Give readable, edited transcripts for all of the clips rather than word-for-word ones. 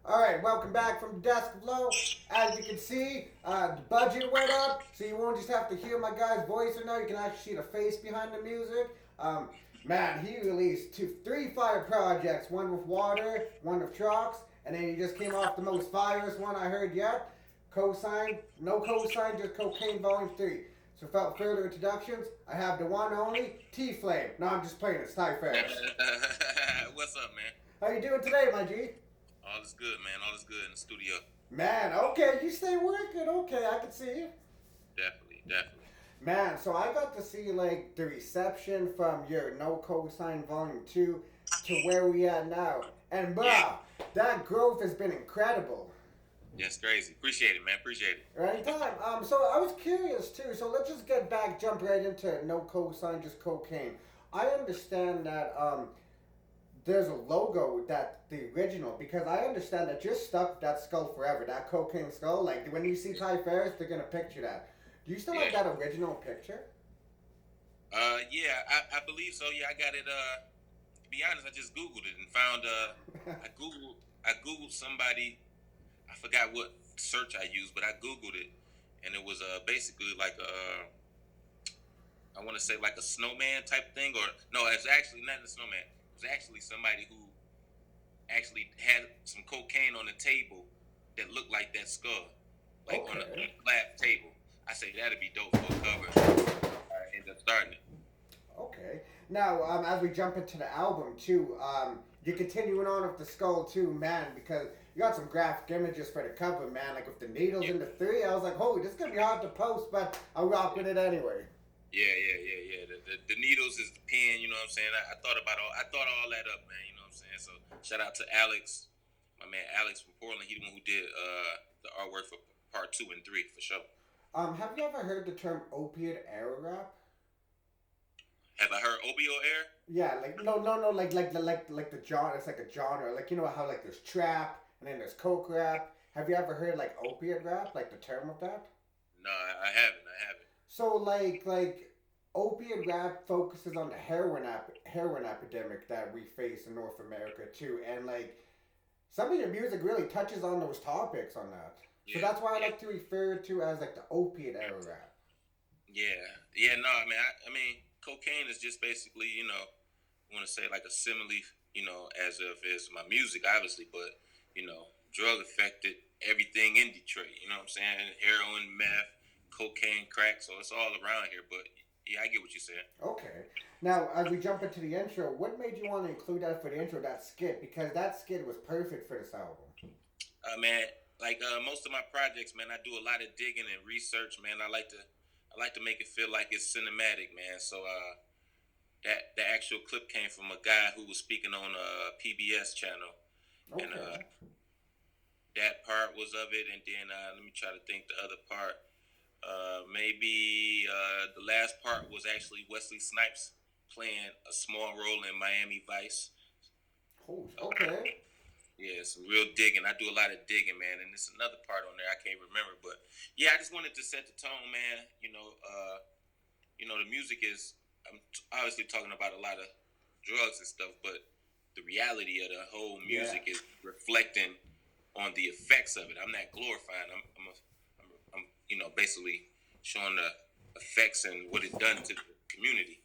All right, welcome back from the desk below. As you can see, the budget went up, so you won't just have to hear my guy's voice or now. You can actually see the face behind the music. Man, he released three fire projects. One with water, one with Trox, and then he just came off the most fireest one I heard yet. Cosign, No Cosign Just Cocaine Volume 3. So without further introductions, I have the one and only T-Flame. No, I'm just playing it. It's Ty Ferris. What's up, man? How you doing today, my G? All is good, man. All is good in the studio. Man, okay, you stay working. Okay, I can see you. Definitely, definitely. Man, so I got to see like the reception from your No Cosign Volume 2 to where we at now. And Yeah, bruh, that growth has been incredible. yeah, it's crazy. Appreciate it, man. Appreciate it. Anytime. So I was curious too. So let's just get back, jump right into No Cosign Just Cocaine. I understand that there's a logo that the original because I understand that you're stuck with that skull forever, that cocaine skull. Like when you see Ty Ferris, they're gonna picture that. Do you still have Yeah. that original picture? Yeah, I believe so. Yeah, I got it. To be honest, I just Googled it and found. I Googled somebody. I forgot what search I used, but I Googled it, and it was basically like a. I want to say like a snowman type thing, or no, it's actually not a snowman. It was actually somebody who actually had some cocaine on the table that looked like that skull, like on a Okay. flat table. I say that'd be dope for a cover. I ended up starting it. Okay. Now, as we jump into the album too, you're continuing on with the skull too, man, because you got some graphic images for the cover, man. Like with the needles Yeah, in the three, I was like, holy, this is gonna be hard to post, but I'll rock with it anyway. yeah. The needles is the pen. You know what I'm saying? I thought about all. I thought all that up, man. You know what I'm saying? So shout out to Alex, my man Alex from Portland. He the one who did the artwork for part 2 and 3 for sure. Have you ever heard the term opiate era rap? Have I heard Obio Air? Yeah, like no, like the genre. It's like a genre. Like you know how like there's trap and then there's coke rap. Have you ever heard like opiate rap, like the term of that? No, I haven't. I haven't. So like opiate rap focuses on the heroin epidemic that we face in North America too, and like some of your music really touches on those topics on that. So Yeah, that's why I yeah, like to refer to as like the opiate era rap. yeah. No, I mean, I mean, cocaine is just basically, I want to say like a simile, as of is my music, obviously, but drug affected everything in Detroit. You know what I'm saying? Heroin, meth, cocaine, crack. So it's all around here. But yeah, I get what you're saying. Okay. Now, as we jump into the intro, what made you want to include that for the intro, that skit? Because that skit was perfect for this album. Man, like most of my projects, man, I do a lot of digging and research, man. I like to make it feel like it's cinematic, man. So that the actual clip came from a guy who was speaking on a PBS channel, and Okay. that part was of it. And then let me try to think the other part. Maybe the last part was actually Wesley Snipes playing a small role in Miami Vice. Oh, Uh, okay. yeah, some real digging. I do a lot of digging, man, and there's another part on there I can't remember, but yeah, I just wanted to set the tone, man. The music is. I'm obviously talking about a lot of drugs and stuff, but the reality of the whole Yeah. music is reflecting on the effects of it. I'm not glorifying. I'm basically showing the effects and what it's done to the community.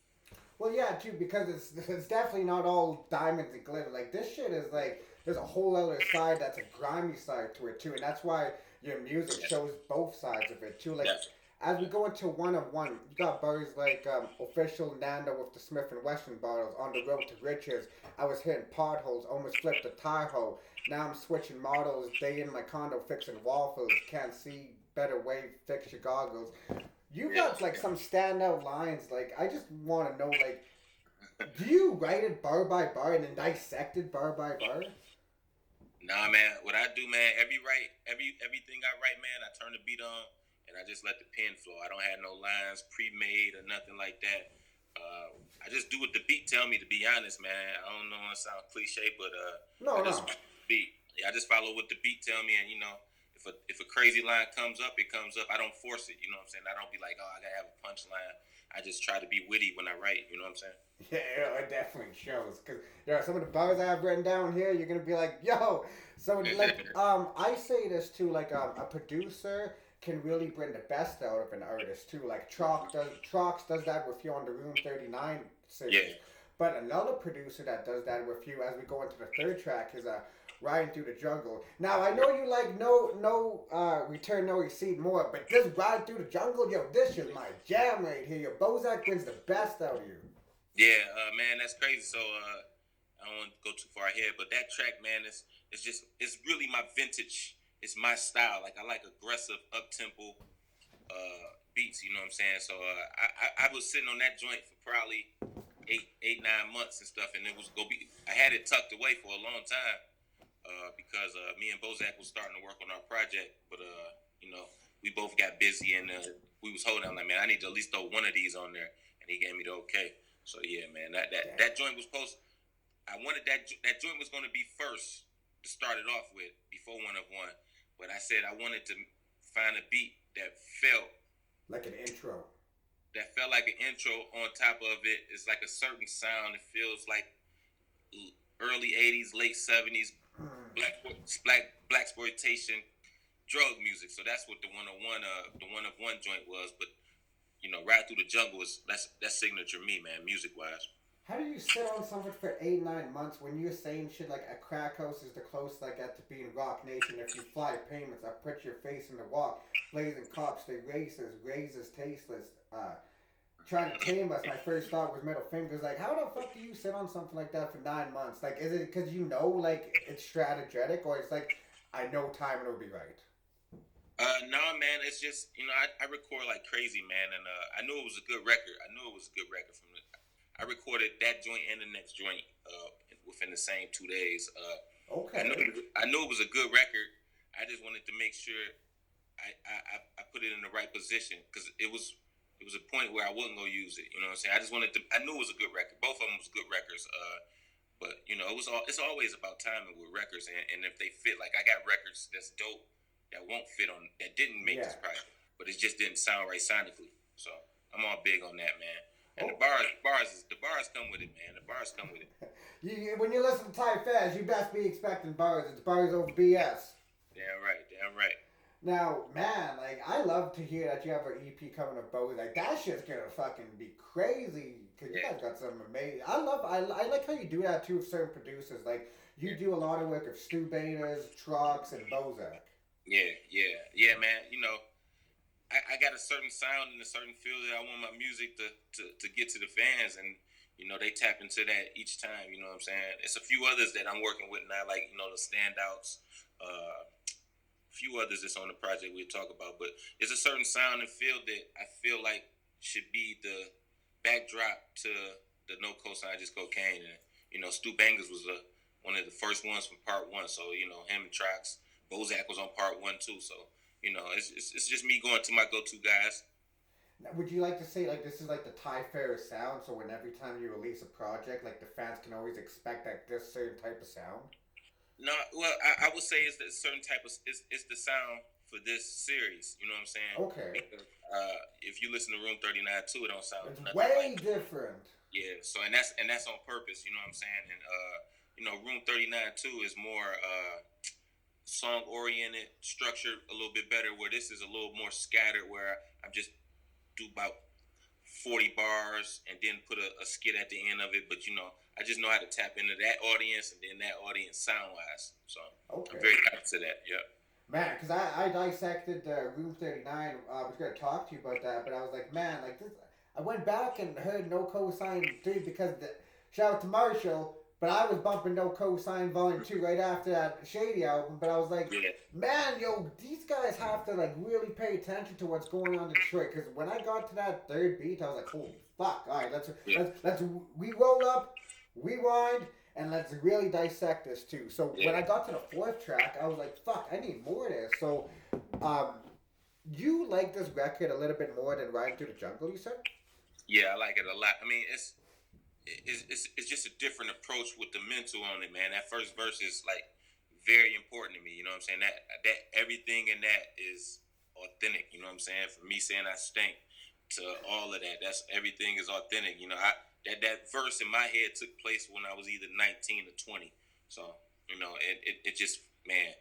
Well, yeah, too, because it's definitely not all diamonds and glitter. Like this shit is like there's a whole other side that's a grimy side to it too, and that's why your music Yeah, shows both sides of it too. Like definitely. as we go into one of one, you got bars like official Nando with the Smith and Wesson bottles on the road to riches. I was hitting potholes, almost flipped a tire hole. Now I'm switching models. Day in my condo fixing waffles. Can't see better way. Fix your goggles. You Yeah. got like some standout lines. Like I just want to know, like, do you write it bar by bar and then dissect it bar by bar? Nah, man. What I do, man, everything I write, man, I turn the beat on and I just let the pen flow. I don't have no lines pre-made or nothing like that. I just do what the beat tell me. To be honest, man, I don't know. It sounds cliche, but I No, just no. follow the beat. Yeah, I just follow what the beat tell me, and if a crazy line comes up, it comes up. I don't force it. You know what I'm saying? I don't be like, oh, I gotta have a punchline. I just try to be witty when I write. You know what I'm saying? Yeah, it definitely shows. Cause some of the bars I've written down here, you're gonna be like, yo. So like, I say this too. Like, a producer can really bring the best out of an artist too. Like Trox does that with you on the Room 39 series. Yeah. But another producer that does that with you as we go into the third track is Riding Through the Jungle. Now I know you like no return, no receipt more, but this Ride Through the Jungle, yo, this is my jam right here. Your Bozack brings the best out of you. Yeah, man, that's crazy. So I don't want to go too far ahead, but that track, man, it's really my vintage. It's my style. Like I like aggressive, up tempo beats. You know what I'm saying? So I was sitting on that joint for probably 9 months and stuff, and it was gonna be. I had it tucked away for a long time because me and Bozack was starting to work on our project, but you know, we both got busy and we was holding. I'm like, man, I need to at least throw one of these on there, and he gave me the okay. So yeah, man, that joint was supposed. I wanted that joint was going to be first to start it off with before One of One, but I said I wanted to find a beat that felt like an intro. That felt like an intro. On top of it, it's like a certain sound. It feels like early '80s, late '70s, black exploitation, drug music. So that's what the One of One joint was. But you know, Ride Through the Jungle is that's signature me, man, music wise. How do you sit on something for 8-9 months when you're saying shit like a crack house is the closest I get to being Rock Nation? If you fly payments, I put your face in the walk. Blazing cops, they racist, razors tasteless. Trying to tame us. My first thought was middle fingers. Like, how the fuck do you sit on something like that for 9 months? Like, is it because you know, like, it's strategic, or it's like, I know time and it'll be right? No, man. It's just, you know, I record like crazy, man, and I knew it was a good record. From the. I recorded that joint and the next joint within the same 2 days. Okay. I knew it was a good record. I just wanted to make sure I put it in the right position because it was a point where I wasn't gonna use it. You know what I'm saying? I knew it was a good record. Both of them was good records. But you know, it's always about timing with records, and if they fit. Like I got records that's dope that won't fit on that didn't make this project, but it just didn't sound right sonically. So I'm all big on that, man. And the bars come with it, man. The bars come with it. When you listen to Ty Faz, you best be expecting bars. It's bars over BS. Damn right. Now, man, like, I love to hear that you have an EP coming up, Bowie. Like, that shit's gonna fucking be crazy. Because you guys got some amazing... I like how you do that, too, with certain producers. Like, you do a lot of work with Stu Bangas, Trox, and Bozack. Yeah, man. You know, I got a certain sound and a certain feel that I want my music to get to the fans, and you know they tap into that each time. You know what I'm saying? It's a few others that I'm working with now, like you know the standouts, a few others that's on the project we'll talk about. But it's a certain sound and feel that I feel like should be the backdrop to the No Cosign Just Cocaine, and you know Stu Bangas was one of the first ones from part one. So you know him and Trox, Bozack was on part one too. So. You know, it's just me going to my go-to guys. Now, would you like to say, like, this is like the Ty Farris sound, so when every time you release a project, like, the fans can always expect, like, this certain type of sound? No, well, I would say it's a certain type of, it's the sound for this series, you know what I'm saying? Okay. If you listen to Room 39 too, it don't sound it's nothing way like different. Yeah, so, and that's on purpose, you know what I'm saying? And, you know, Room 39 too is more, song oriented, structured a little bit better, where this is a little more scattered, where I just do about 40 bars and then put a skit at the end of it. But you know, I just know how to tap into that audience and then that audience sound wise. So I'm very happy to that. Yeah. Man, because I dissected Room 39. I was going to talk to you about that, but I was like, man, like this. I went back and heard No Cosign 3 because shout out to Marshall. But I was bumping No Cosign Volume 2 right after that Shady album. But I was like, man, yo, these guys have to, like, really pay attention to what's going on in Detroit. Because when I got to that third beat, I was like, holy fuck. All right, let's we roll up, rewind, and let's really dissect this, too. So when I got to the fourth track, I was like, fuck, I need more of this. So, you like this record a little bit more than Riding Through the Jungle, you said? Yeah, I like it a lot. I mean, it's just a different approach with the mental on it, man. That first verse is like very important to me. You know what I'm saying? That everything in that is authentic. You know what I'm saying? From me saying I stink to all of that, that's everything is authentic. You know, that verse in my head took place when I was either 19 or 20. So it just, man,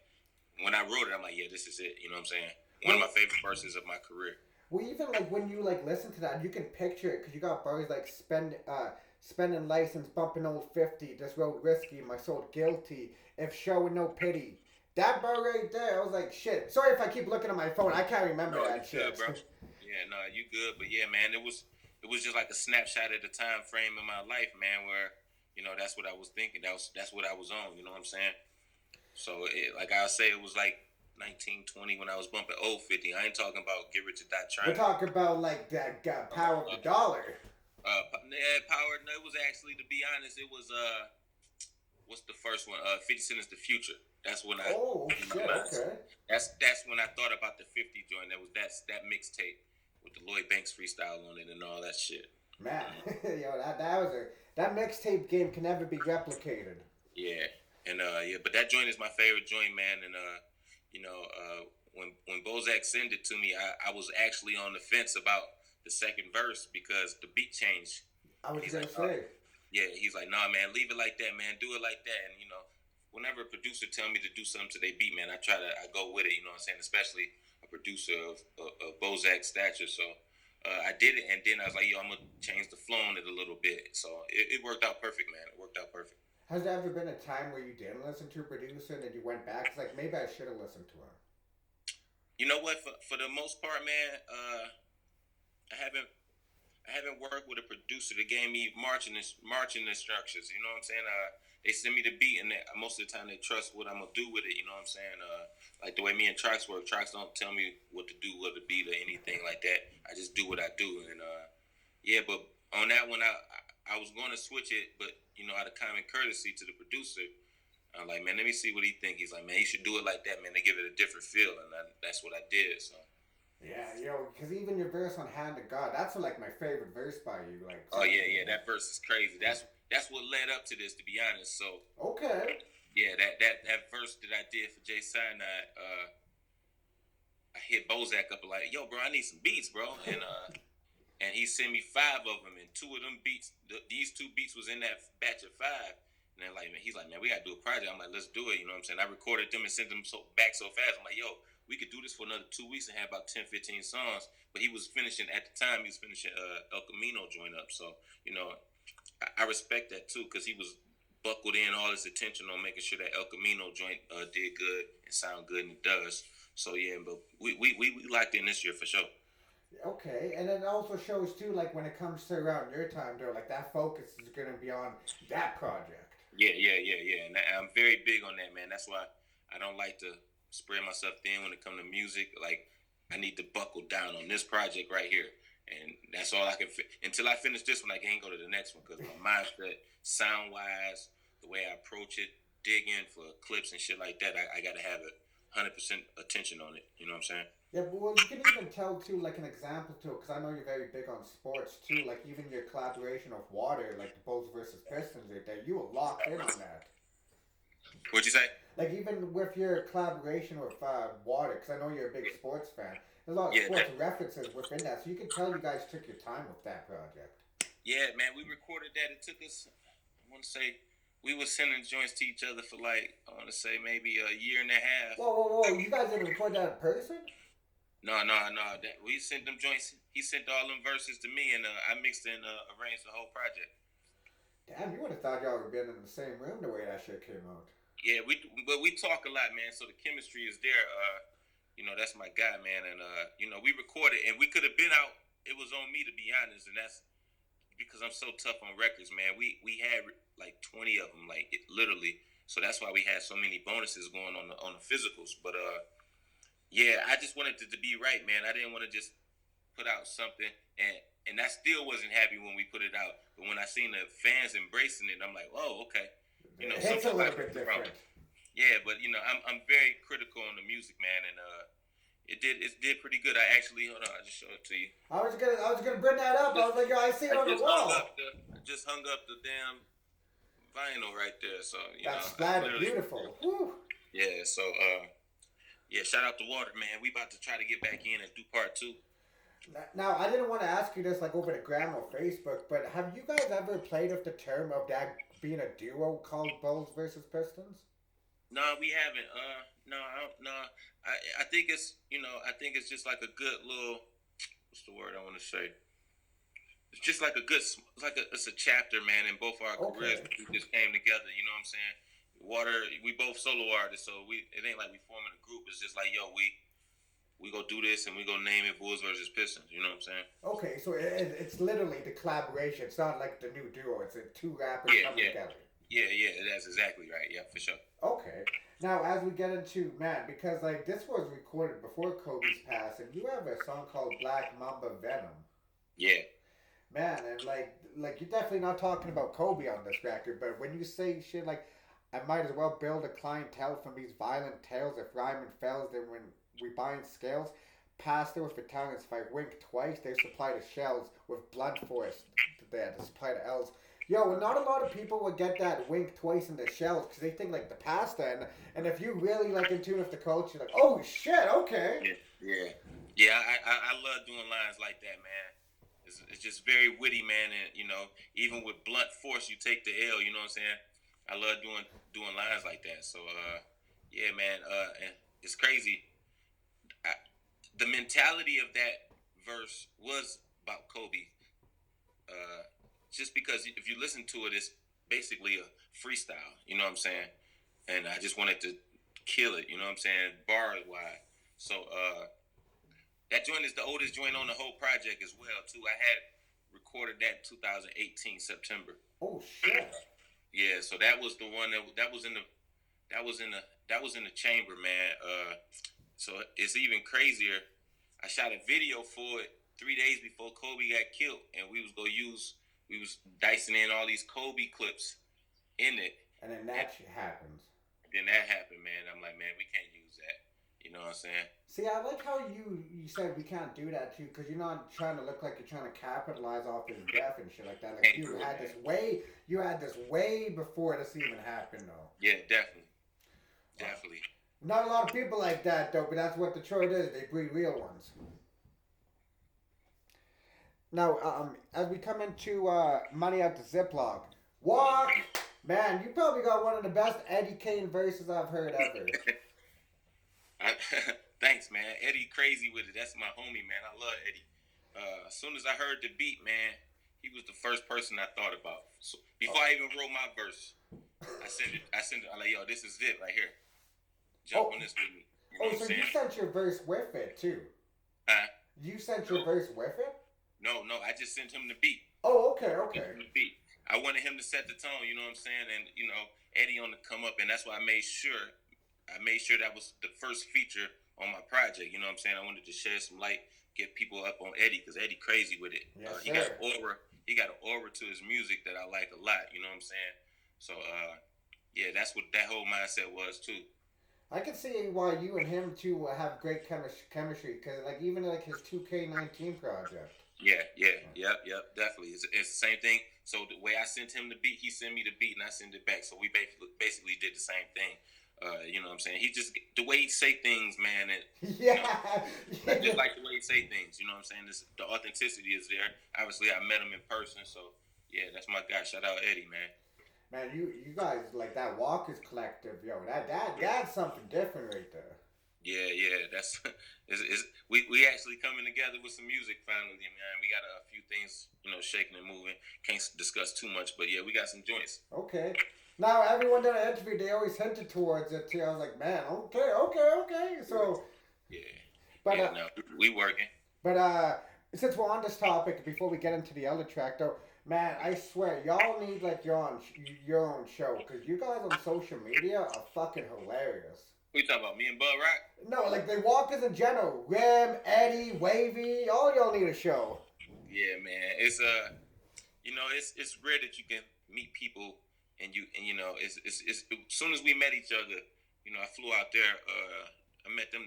when I wrote it, I'm like, yeah, this is it. You know what I'm saying? One of my favorite verses of my career. Well, even like when you like listen to that, you can picture it because you got bars like spending license, bumping old 50, this road risky, my soul guilty, if showing no pity. That bar right there, I was like, shit. Sorry if I keep looking at my phone. I can't remember that shit. Good, bro. Yeah, no, you good. But yeah, man, it was just like a snapshot of the time frame in my life, man, where that's what I was thinking. That's what I was on. You know what I'm saying? So like I say, it was like 1920 when I was bumping old 50. I ain't talking about Get Rich or Die Trying. We're talking about like that power of the dollar. Power. No, it was actually, to be honest, it was what's the first one? 50 Cent is the Future. That's when I. Oh shit! Okay. That's when I thought about the 50 joint. That mixtape with the Lloyd Banks freestyle on it and all that shit. Man, yo, that mixtape game can never be replicated. Yeah, and but that joint is my favorite joint, man. And when Bozack sent it to me, I was actually on the fence about the second verse because the beat changed. I was gonna say. Yeah, he's like, nah, man, leave it like that, man. Do it like that. And, whenever a producer tell me to do something to their beat, man, I go with it, you know what I'm saying? Especially a producer of Bozack's stature. So I did it, and then I was like, yo, I'm going to change the flow on it a little bit. So it worked out perfect, man. It worked out perfect. Has there ever been a time where you didn't listen to a producer and then you went back? It's like, maybe I should have listened to him. You know what? For the most part, man, I haven't worked with a producer that gave me marching instructions. You know what I'm saying? They send me the beat, and most of the time they trust what I'm gonna do with it. You know what I'm saying? Like the way me and Trox work. Trox don't tell me what to do with the beat or anything like that. I just do what I do, and yeah. But on that one, I was going to switch it, but out of common courtesy to the producer, I'm like, man, let me see what he think. He's like, man, you should do it like that, man. They give it a different feel, and that's what I did. So. Yeah, because even your verse on "Hand to God," that's like my favorite verse by you. Like, oh yeah, that verse is crazy. That's what led up to this, to be honest. So okay, yeah, that verse that I did for Jay Sinai, I hit Bozack up like, yo, bro, I need some beats, bro, and he sent me 5 of them, and 2 of them beats, these 2 beats was in that batch of 5. And then he's like, man, we gotta do a project. I'm like, let's do it. You know what I'm saying? I recorded them and sent them back so fast. I'm like, yo, we could do this for another 2 weeks and have about 10, 15 songs. But he was finishing, at the time, El Camino joint up. So, I respect that too, because he was buckled in all his attention on making sure that El Camino joint did good and sound good, and it does. So, yeah, but we locked in this year for sure. Okay, and it also shows too, like when it comes to around your time, though, like that focus is going to be on that project. Yeah. And I'm very big on that, man. That's why I don't like to spread myself thin when it comes to music. Like, I need to buckle down on this project right here, and that's all I can. Until I finish this one, I can't go to the next one because my mindset, sound wise, the way I approach it, dig in for clips and shit like that, I got to have 100% attention on it. You know what I'm saying? Yeah, but well, you can even tell too, like an example too, because I know you're very big on sports too. Like even your collaboration of Water, like the Bulls versus Pistons, right there, you were locked in on that. What'd you say? Like even with your collaboration with Water, because I know you're a big sports fan. There's a lot of sports references within that, so you can tell you guys took your time with that project. Yeah, man, we recorded that. It took us, I want to say, we were sending joints to each other for like, I want to say maybe a year and a half. Whoa! You guys didn't record that in person? No. We sent them joints. He sent all them verses to me, and I mixed and arranged the whole project. Damn, you would have thought y'all would have been in the same room the way that shit came out. Yeah, but we talk a lot, man. So the chemistry is there. That's my guy, man. And we recorded, and we could have been out. It was on me, to be honest, and that's because I'm so tough on records, man. We had like 20 of them, like literally. So that's why we had so many bonuses going on the physicals. But yeah, I just wanted it to be right, man. I didn't want to just put out something, and I still wasn't happy when we put it out. But when I seen the fans embracing it, I'm like, oh, okay. It's a little bit different. Yeah, but I'm very critical on the music, man, and it did pretty good. I actually, hold on, I just showed it to you. I was gonna bring that up. I was like, yo, I see it on the wall. I just hung up the damn vinyl right there. So that's beautiful. Woo. Yeah. So yeah, shout out to Water, man. We about to try to get back in and do part 2. Now, I didn't want to ask you this like over the gram or Facebook, but have you guys ever played with the term of that being a duo called Bulls versus Pistons? No, we haven't. No, I don't, no. I think it's I think it's just like a good little. What's the word I want to say? It's just like a good. It's a chapter, man. In both our careers, Okay. we just came together. You know what I'm saying? Water. We both solo artists, so it ain't like we forming a group. It's just like yo, we go do this and we go name it Bulls versus Pistons. You know what I'm saying? Okay, so it's literally the collaboration. It's not like the new duo. It's two rappers coming together. Yeah. That's exactly right. Yeah, for sure. Okay. Now, as we get into, man, because like this was recorded before Kobe's pass, and you have a song called Black Mamba Venom. Yeah. Man, and like you're definitely not talking about Kobe on this record, but when you say shit like, I might as well build a clientele from these violent tales if rhyming fails, then when we bind scales, pass through for talents. If I wink twice, they supply the shells with blunt force there to supply the L's. Yo, well, not a lot of people would get that wink twice in the shells because they think like the pasta, and if you really like in tune with the culture, like, oh shit, okay. Yeah. I love doing lines like that, man. It's just very witty, man, and even with blunt force, you take the L. You know what I'm saying? I love doing lines like that. So, yeah, man, and it's crazy. The mentality of that verse was about Kobe. Just because if you listen to it, it's basically a freestyle. You know what I'm saying? And I just wanted to kill it. You know what I'm saying? Bars wise. So that joint is the oldest joint on the whole project as well too. I had recorded that in 2018 September. Oh shit. Yeah, so that was the one that was in the chamber, man. So it's even crazier. I shot a video for it 3 days before Kobe got killed, and we was dicing in all these Kobe clips in it. And then that shit happens. Then that happened, man. I'm like, man, we can't use that. You know what I'm saying? See, I like how you said we can't do that too, because you're not trying to look like you're trying to capitalize off his death and shit like that. Like you had this way before this even happened, though. Yeah, definitely. Not a lot of people like that, though, but that's what Detroit is. They breed real ones. Now, as we come into Money Out the Ziploc, walk, man, you probably got one of the best Eddie Kane verses I've heard ever. Thanks, man. Eddie crazy with it. That's my homie, man. I love Eddie. As soon as I heard the beat, man, he was the first person I thought about. So before I even wrote my verse, I sent it. I'm like, yo, this is it right here. Jump on this with me. You know so you sent your verse with it too? Huh? You sent your verse with it? No, I just sent him the beat. Oh, okay. The beat. I wanted him to set the tone, you know what I'm saying? And, Eddie on the come up, and that's why I made sure that was the first feature on my project, you know what I'm saying? I wanted to shed some light, get people up on Eddie, because Eddie crazy with it. Yes, he got an aura to his music that I like a lot, you know what I'm saying? So, yeah, that's what that whole mindset was, too. I can see why you and him two have great chemistry, because like even like his 2K19 project. Yep, definitely. It's the same thing. So the way I sent him the beat, he sent me the beat, and I sent it back. So we basically did the same thing. You know what I'm saying? He just the way he say things, man. I just like the way he say things. You know what I'm saying? The authenticity is there. Obviously, I met him in person, so yeah, that's my guy. Shout out Eddie, man. Man, you guys like that Walker's Collective, yo. That's something different right there. Yeah. That's we actually coming together with some music finally, man. We got a few things, shaking and moving. Can't discuss too much, but yeah, we got some joints. Okay. Now everyone that I interviewed, they always hinted towards it too. I was like, man, okay. So yeah, but no, we working. But since we're on this topic, before we get into the other track, though, man, I swear, y'all need like your own show, because you guys on social media are fucking hilarious. Who you talking about? Me and Bud Rock? No, like the Walkers in general. Rim, Eddie, Wavy, all y'all need a show. Yeah, man. It's it's rare that you can meet people and it's as soon as we met each other, I flew out there. I met them.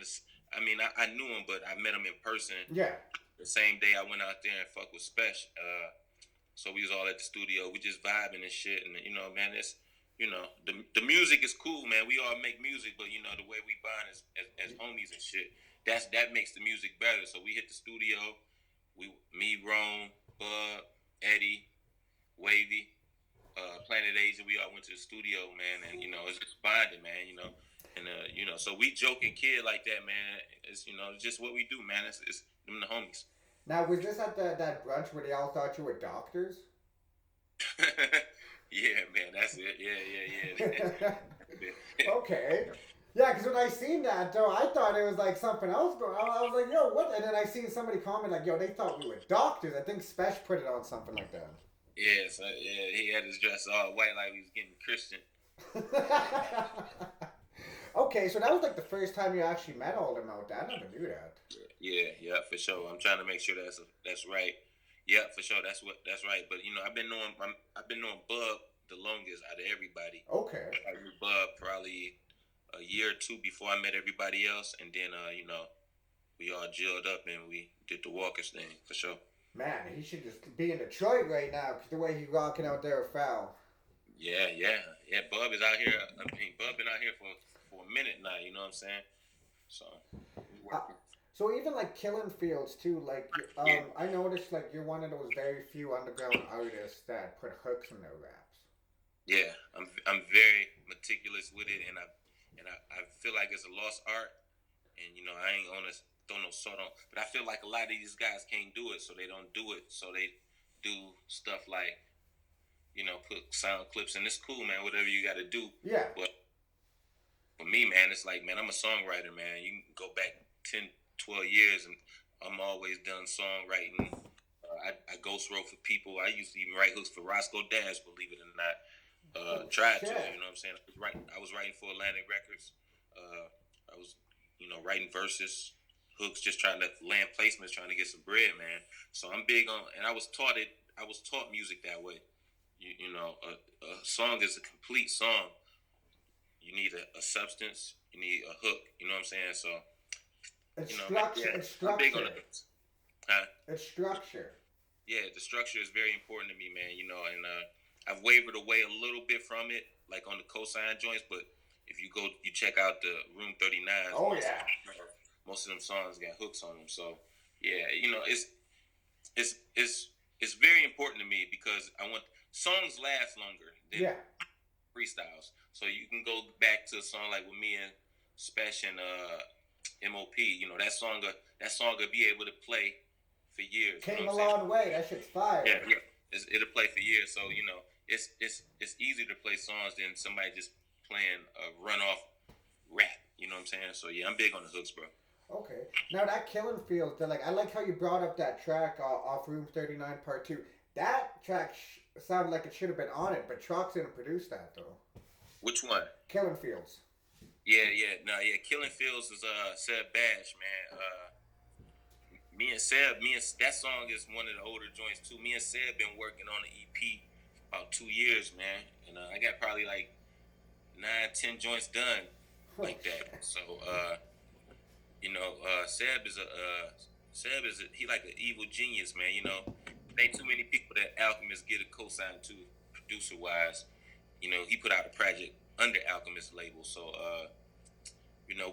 I knew them, but I met them in person. Yeah. The same day I went out there and fucked with Spesh. So we was all at the studio. We just vibing and shit. And man, it's the music is cool, man. We all make music, but the way we bond as homies and shit, that makes the music better. So we hit the studio, Me, Rome, Bub, Eddie, Wavy, Planet Asia. We all went to the studio, man, and it's just bonding, man. And so we joke and kid like that, man. It's it's just what we do, man. It's them the homies. Now, was this at that brunch where they all thought you were doctors? Yeah, man, that's it. Yeah. Okay. Yeah, because when I seen that, though, I thought it was like something else going on. I was like, yo, what? And then I seen somebody comment like, yo, they thought we were doctors. I think Spesh put it on something like that. Yeah, so he had his dress all white like he was getting Christian. Okay, so that was like the first time you actually met all them out there. I never knew that. Yeah, for sure. I'm trying to make sure that's right. Yeah, for sure. That's right. But I've been knowing Bub the longest out of everybody. Okay. I knew Bub probably a year or two before I met everybody else, and then we all gelled up and we did the Walkers thing for sure. Man, he should just be in Detroit right now because the way he's rocking out there with Foul. Yeah. Bub is out here. I mean, Bub been out here for a minute now. You know what I'm saying? So. So even like Killing Fields too, like I noticed like you're one of those very few underground artists that put hooks in their raps. Yeah, I'm very meticulous with it, and I feel like it's a lost art, and I ain't gonna throw no salt on, but I feel like a lot of these guys can't do it, so they don't do it, so they do stuff like put sound clips, and it's cool, man. Whatever you got to do. Yeah. But for me, man, it's like, man, I'm a songwriter, man. You can go back 10, 12 years, and I'm always done songwriting. I ghost wrote for people. I used to even write hooks for Roscoe Dash, believe it or not. Tried to, you know what I'm saying? I was writing for Atlantic Records. I was, writing verses, hooks, just trying to land placements, trying to get some bread, man. So I'm big on, and I was taught music that way. A song is a complete song. You need a substance. You need a hook. You know what I'm saying? So, it's structure. It's structure. I'm big on it. Huh? It's structure. Yeah, the structure is very important to me, man. And I've wavered away a little bit from it, like on the cosign joints. But if you check out the Room 39. Oh yeah. Most of them songs got hooks on them. So yeah, it's very important to me because I want songs last longer than freestyles. So you can go back to a song like with me and Spesh and MOP. That song will be able to play for years. Came a long way. That shit's fire. Yeah. It'll play for years. So it's easier to play songs than somebody just playing a runoff rap. You know what I'm saying? So yeah, I'm big on the hooks, bro. Okay. Now that Killing Fields, I like how you brought up that track off Room 39 Part 2. That track sounded like it should have been on it, but Trox didn't produce that though. Which one? Killing Fields. Yeah. Killing Fields is Seb Bash, man. Me and Seb, that song is one of the older joints too. Me and Seb been working on the EP about 2 years, man, and I got probably like 9-10 joints done like that. So Seb is he like an evil genius, man. Ain't too many people that Alchemist get a cosign to producer wise. He put out a project under Alchemist label, so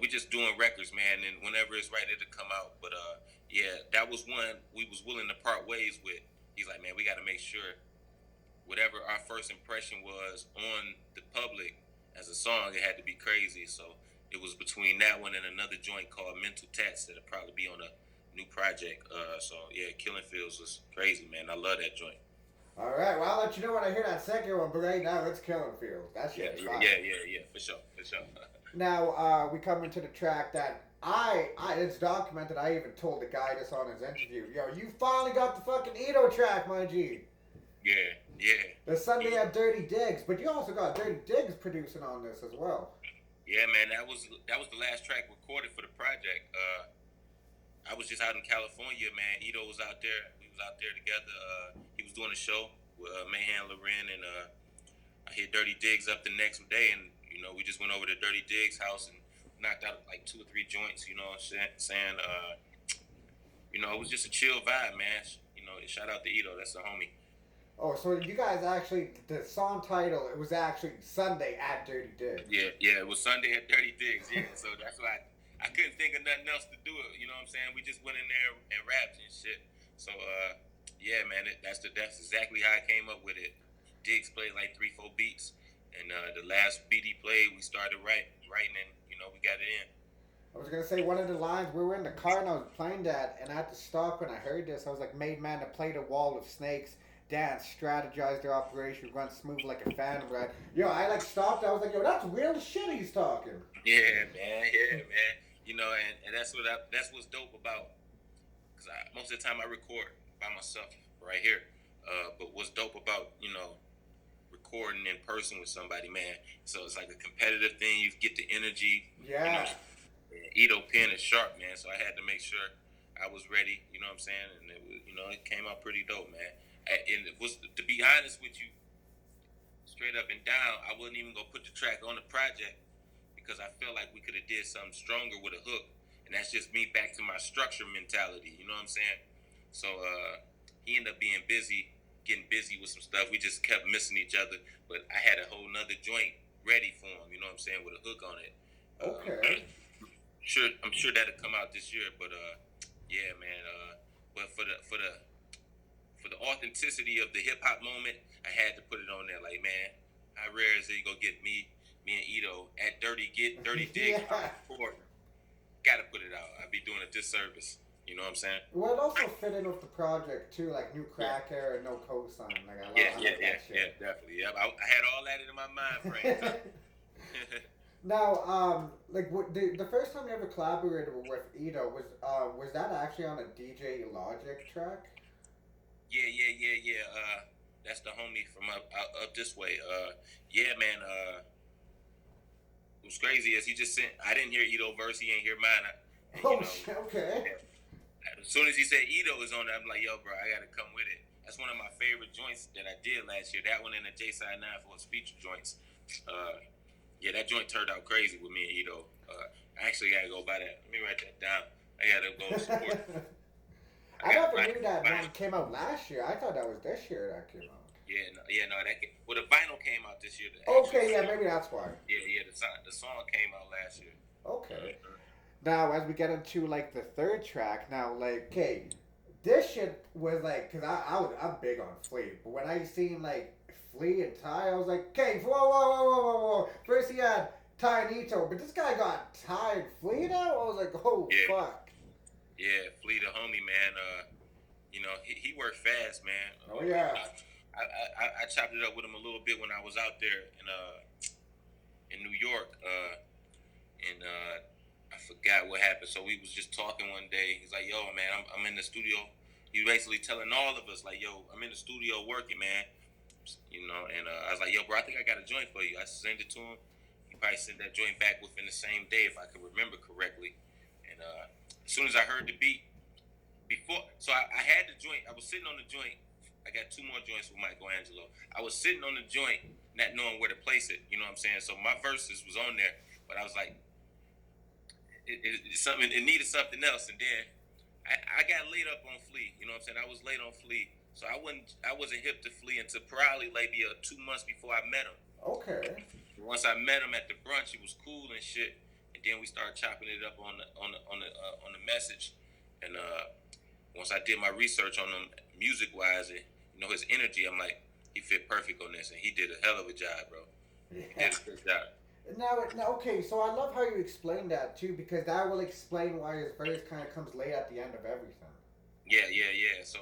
we just doing records, man, and whenever it's right, it'll come out. But yeah, that was one we was willing to part ways with. He's like, man, we got to make sure whatever our first impression was on the public as a song, it had to be crazy. So it was between that one and another joint called Mental Tats that'll probably be on a new project. So yeah, Killing Fields was crazy, man. I love that joint. All right, well, I'll let you know when I hear that second one, but right now it's Killing Fields. That shit is fire. Yeah, for sure. Now, we come into the track that it's documented, I even told the guy this on his interview, yo, you finally got the fucking Edo track, my G. Yeah. The Sunday at Dirty Diggs, but you also got Dirty Diggs producing on this as well. Yeah, man, that was the last track recorded for the project. I was just out in California, man. Edo was out there. We was out there together. He was doing a show with Mayhan Loren, and I hit Dirty Diggs up the next day, and we just went over to Dirty Diggs' house and knocked out like 2 or 3 joints. You know what I'm saying? It was just a chill vibe, man. Shout out to Edo. That's the homie. Oh, so you guys actually, the song title, it was actually Sunday at Dirty Diggs. Yeah, it was Sunday at Dirty Diggs, yeah. So that's why I couldn't think of nothing else to do it, you know what I'm saying? We just went in there and rapped and shit. So yeah, man, that's exactly how I came up with it. Diggs played like 3-4 beats, and the last beat he played, we started writing, and we got it in. I was gonna say one of the lines. We were in the car and I was playing that, and I had to stop when I heard this. I was like, "Made man to play the wall of snakes, dance, strategize their operation, run smooth like a phantom." Right? Yo, I like stopped. I was like, "Yo, that's real shit he's talking." Yeah, man. Yeah, man. And that's what's dope about. Because most of the time I record by myself right here. But what's dope about recording in person with somebody, man? So it's like a competitive thing. You get the energy. Yeah. Ito pen is sharp, man. So I had to make sure I was ready. You know what I'm saying? And it came out pretty dope, man. And it was, to be honest with you, straight up and down, I wasn't even gonna put the track on the project because I felt like we could have did something stronger with a hook, and that's just me back to my structure mentality. You know what I'm saying? So he ended up being busy, getting busy with some stuff. We just kept missing each other, but I had a whole nother joint ready for him. You know what I'm saying, with a hook on it. Okay. I'm sure that'll come out this year, but yeah, man. But for the authenticity of the hip hop moment, I had to put it on there. Like, man, how rare is it gonna get me and Ito at Dirty Dig Yeah. Court? Gotta put it out. I'd be doing a disservice. You know what I'm saying? Well, it also fit in with the project too, like New Crack Era and No Cosign. Like I love Yeah, definitely. Yeah, I had all that in my mind frame. Now, like the first time you ever collaborated with Ito was that actually on a DJ Logic track? Yeah. That's the homie from up this way. Yeah, man. What's crazy is he just sent. I didn't hear Ito verse. He ain't hear mine. Shit. Okay. As soon as he said Ito is on it, I'm like, yo, bro, I gotta come with it. That's one of my favorite joints that I did last year. That one and the J-Side 9 for his feature joints. Yeah, that joint turned out crazy with me and Ito. I actually gotta go buy that. Let me write that down. I gotta go support. I never knew that one came out last year. I thought that was this year that came out. Well, the vinyl came out this year. Okay, yeah, maybe that's why. Yeah, the song came out last year. Okay. Now, as we get into like the third track, now like, okay, this shit was like, cause I'm big on Flea, but when I seen like Flea and Ty, I was like, okay, whoa. First he had Ty and Ito, but this guy got Ty and Flea now. I was like, oh yeah. Fuck. Yeah, Flea the homie, man. He worked fast, man. Oh yeah. I chopped it up with him a little bit when I was out there in New York, and I forgot what happened. So we was just talking one day. He's like, "Yo, man, I'm in the studio." He basically telling all of us, like, "Yo, I'm in the studio working, man." And I was like, "Yo, bro, I think I got a joint for you." I sent it to him. He probably sent that joint back within the same day, if I can remember correctly. And as soon as I heard the beat, so I had the joint. I was sitting on the joint. I got 2 more joints with Michelangelo. I was sitting on the joint, not knowing where to place it. You know what I'm saying? So my verses was on there, but I was like, it needed something else. And then I got laid up on Flea. You know what I'm saying? I was late on Flea, so I wasn't hip to Flea until probably maybe 2 months before I met him. Okay. Once I met him at the brunch, it was cool and shit. And then we started chopping it up on the message. And once I did my research on him, music wise, his energy, I'm like, he fit perfect on this, and he did a hell of a job, bro. Yeah. He did a good job. Now, okay, so I love how you explained that too, because that will explain why his verse kind of comes late at the end of everything. Yeah. So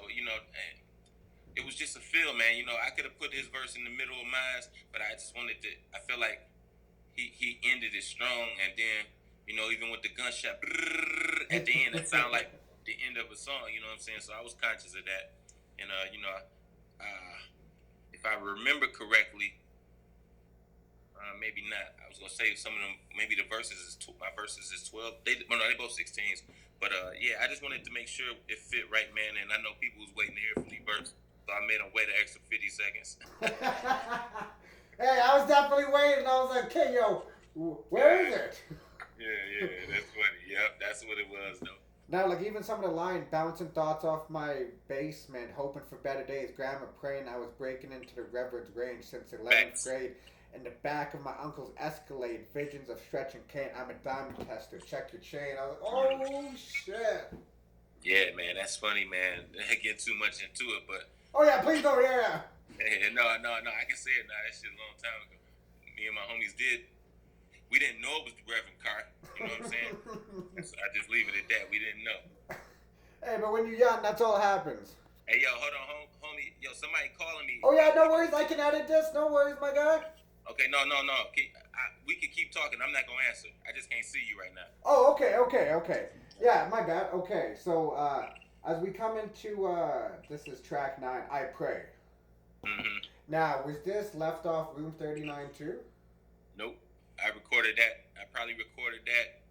it was just a feel, man. I could have put his verse in the middle of mine, but I just wanted to. I feel like he ended it strong, and then even with the gunshot at the end, it sounded like the end of a song. You know what I'm saying? So I was conscious of that, and if I remember correctly, maybe not. I was gonna say some of them. Maybe my verses is 12. They both 16s. But yeah, I just wanted to make sure it fit right, man. And I know people was waiting to hear from the verse, so I made them wait an extra 50 seconds. Hey, I was definitely waiting. I was like, "Okay, yo, where is it?" Yeah, that's funny. Yep, that's what it was, though. Now, like even some of the line, bouncing thoughts off my basement, hoping for better days. Grandma praying I was breaking into the Reverend's range since 11th grade. In the back of my uncle's Escalade, visions of stretching cane. I'm a diamond tester. Check your chain. I was like, oh shit. Yeah, man, that's funny, man. I get too much into it, but Oh yeah, please don't. Yeah. no, I can say it now. That shit a long time ago. Me and my homies did. We didn't know it was the Reverend Carr. You know what I'm saying? So I just leave it at that. We didn't know. Hey, but when you're young, that's all happens. Hey, yo, hold on, homie. Yo, somebody calling me. Oh yeah, no worries. I can edit this. No worries, my guy. Okay, no. We can keep talking. I'm not gonna answer. I just can't see you right now. Oh, okay. Yeah, my bad. Okay, so as we come into this is track 9, I Pray. Mm-hmm. Now, was this left off Room 39 too? Nope. I recorded that. I probably recorded that.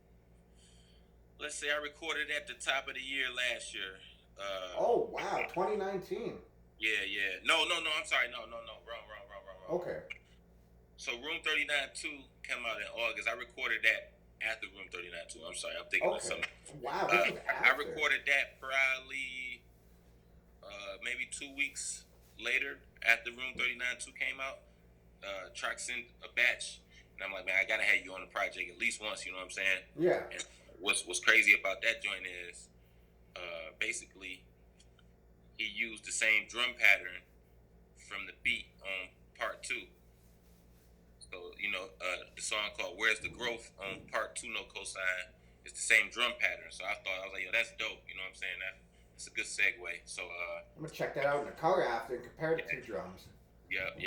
Let's say I recorded at the top of the year last year. Oh wow, 2019. Yeah. No. I'm sorry. No. Wrong. Okay. So Room 39-2 came out in August. I recorded that after Room 39-2. I'm sorry. I'm thinking of something. Wow. This is after. I recorded that probably maybe 2 weeks later after Room 39-2 came out. Trox sent a batch, and I'm like, man, I gotta have you on the project at least once. You know what I'm saying? Yeah. And what's crazy about that joint is, basically, he used the same drum pattern from the beat on part 2. So, the song called Where's the Growth on part 2, No Cosign, is the same drum pattern. So I was like, yo, that's dope. You know what I'm saying? That's a good segue. So, I'm going to check that out in the car after and compare the two drums. Yep.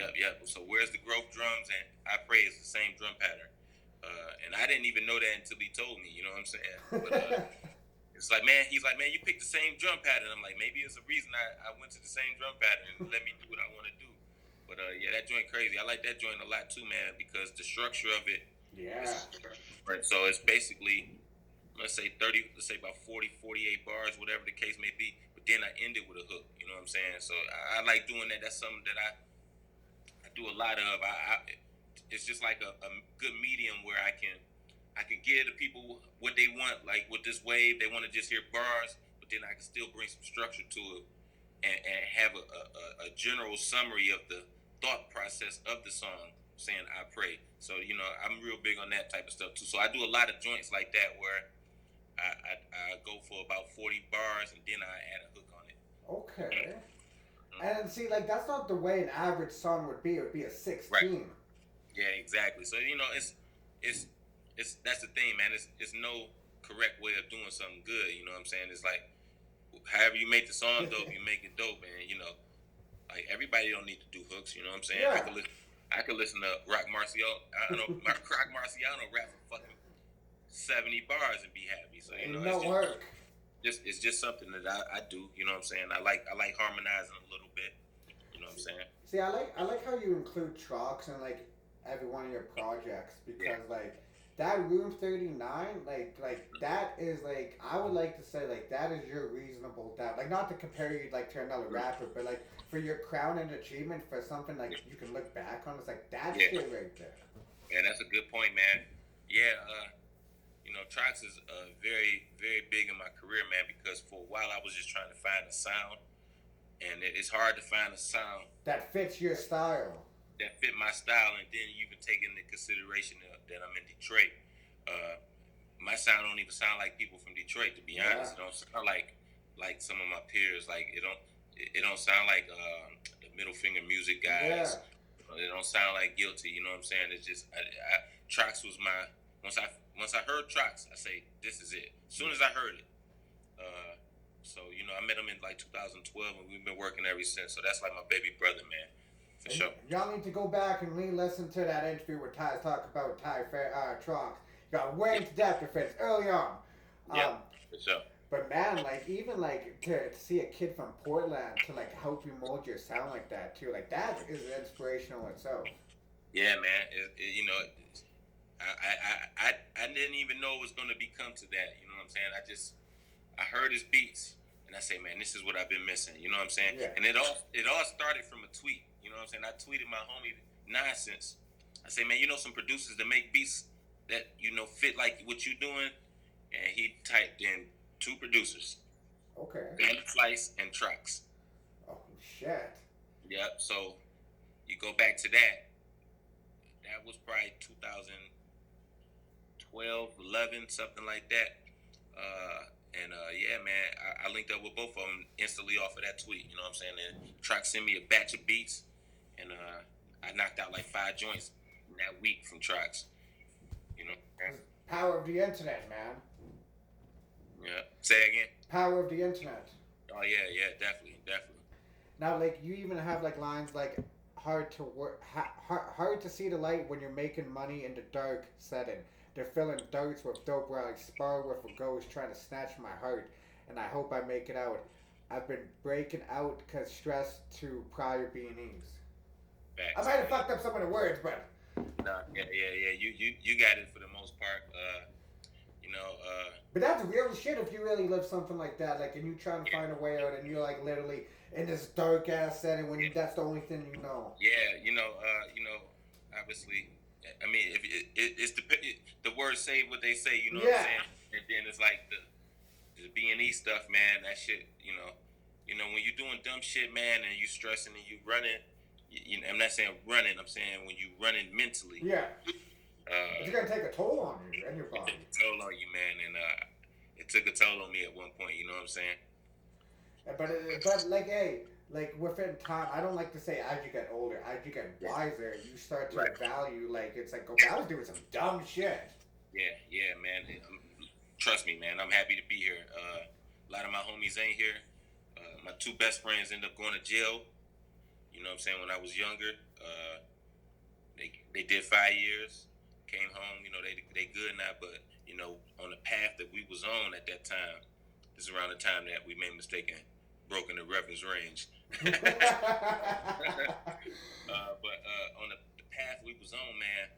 So Where's the Growth drums and I Pray is the same drum pattern. And I didn't even know that until he told me, you know what I'm saying? But it's like, man, he's like, man, you picked the same drum pattern. I'm like, maybe it's a reason I went to the same drum pattern and let me do what I want to do. But yeah, that joint crazy. I like that joint a lot too, man, because the structure of it. Yeah. Right. So it's basically, let's say about 40, 48 bars, whatever the case may be. But then I end it with a hook. You know what I'm saying? So I like doing that. That's something that I do a lot of. It's just like a good medium where I can give the people what they want. Like with this wave, they want to just hear bars, but then I can still bring some structure to it and have a general summary of the thought process of the song, saying I pray. So I'm real big on that type of stuff too. So I do a lot of joints like that where I go for about 40 bars and then I add a hook on it. Okay. And see, like, that's not the way an average song would be. It would be a 16. Right. Yeah, exactly. So it's that's the thing, man. It's no correct way of doing something good. You know what I'm saying? It's like, however you make the song dope, you make it dope, man. Like everybody don't need to do hooks. You know what I'm saying? Yeah. I could listen to Rock Marciano. I don't know, Rock Marciano rap for fucking 70 bars and be happy. So it's just something that I do. You know what I'm saying? I like harmonizing a little bit. You know what I'm saying? See, I like how you include Trox in like every one of your projects because like that Room 39, like that is like I would like to say like that is your reasonable doubt. Like not to compare you like to another rapper, but like for your crown and achievement for something like you can look back on. It's like that's shit right there. Yeah, that's a good point, man. Yeah, Trox is very, very big in my career, man, because for a while I was just trying to find a sound, and it's hard to find a sound that fits your style. That fit my style, and then you even take into consideration that I'm in Detroit. My sound don't even sound like people from Detroit, to be honest. It don't sound like some of my peers. Like it don't sound like the Middle Finger Music guys. Yeah. It don't sound like Guilty. You know what I'm saying? It's just Trox was my once I heard Trox, I say this is it. As soon as I heard it, so I met him in like 2012, and we've been working ever since. So that's like my baby brother, man. For sure. Y'all need to go back and re-listen to that interview where Ty's talking about Trox. You got way into depth of it early on. Yeah, for sure. But man, like even like to see a kid from Portland to like help you mold your sound like that too, like that is inspirational itself. Yeah, man. I didn't even know it was going to become to that. You know what I'm saying? I heard his beats and I say, man, this is what I've been missing. You know what I'm saying? Yeah. And it all started from a tweet. You know what I'm saying? I tweeted my homie Nonsense. I say, man, some producers that make beats that fit like what you doing, and he typed in 2 producers. Okay. Dan Slice and Trox. Oh shit. Yep. So you go back to that. That was probably 2012, 11, something like that. And yeah, man, I linked up with both of them instantly off of that tweet. You know what I'm saying? And Trox sent me a batch of beats, and I knocked out like 5 joints in that week from Trox. You know? Power of the internet, man. Yeah. Say again. Power of the internet. Oh yeah, definitely. Now, like, you even have like lines like hard to work, hard to see the light when you're making money in the dark setting. They're filling darts with dope where I like spar with a ghost trying to snatch my heart, and I hope I make it out. I've been breaking out cause stress to prior B&Es. I might have fucked up some of the words, but no, yeah. You got it for the most part. But that's real shit if you really live something like that, like, and you trying to find a way out, and you're like literally in this dark ass setting when that's the only thing you know. Yeah, obviously. I mean, if it's the words say what they say, you know what I'm saying? And then it's like the B&E stuff, man. That shit, when you're doing dumb shit, man, and you stressing and you running. I'm not saying running. I'm saying when you running mentally. Yeah. It's gonna take a toll on you and your body. It took a toll on you, man, and it took a toll on me at one point. You know what I'm saying? But like, hey, like within time, I don't like to say as you get older, as you get wiser, you start to value. Like it's like, okay, I was doing some dumb shit. Yeah, man. Trust me, man. I'm happy to be here. A lot of my homies ain't here. My 2 best friends ended up going to jail. You know what I'm saying? When I was younger, they did 5 years. Came home, they good now, but on the path that we was on at that time, this is around the time that we made a mistake and broken the reference range. But on the path we was on, man,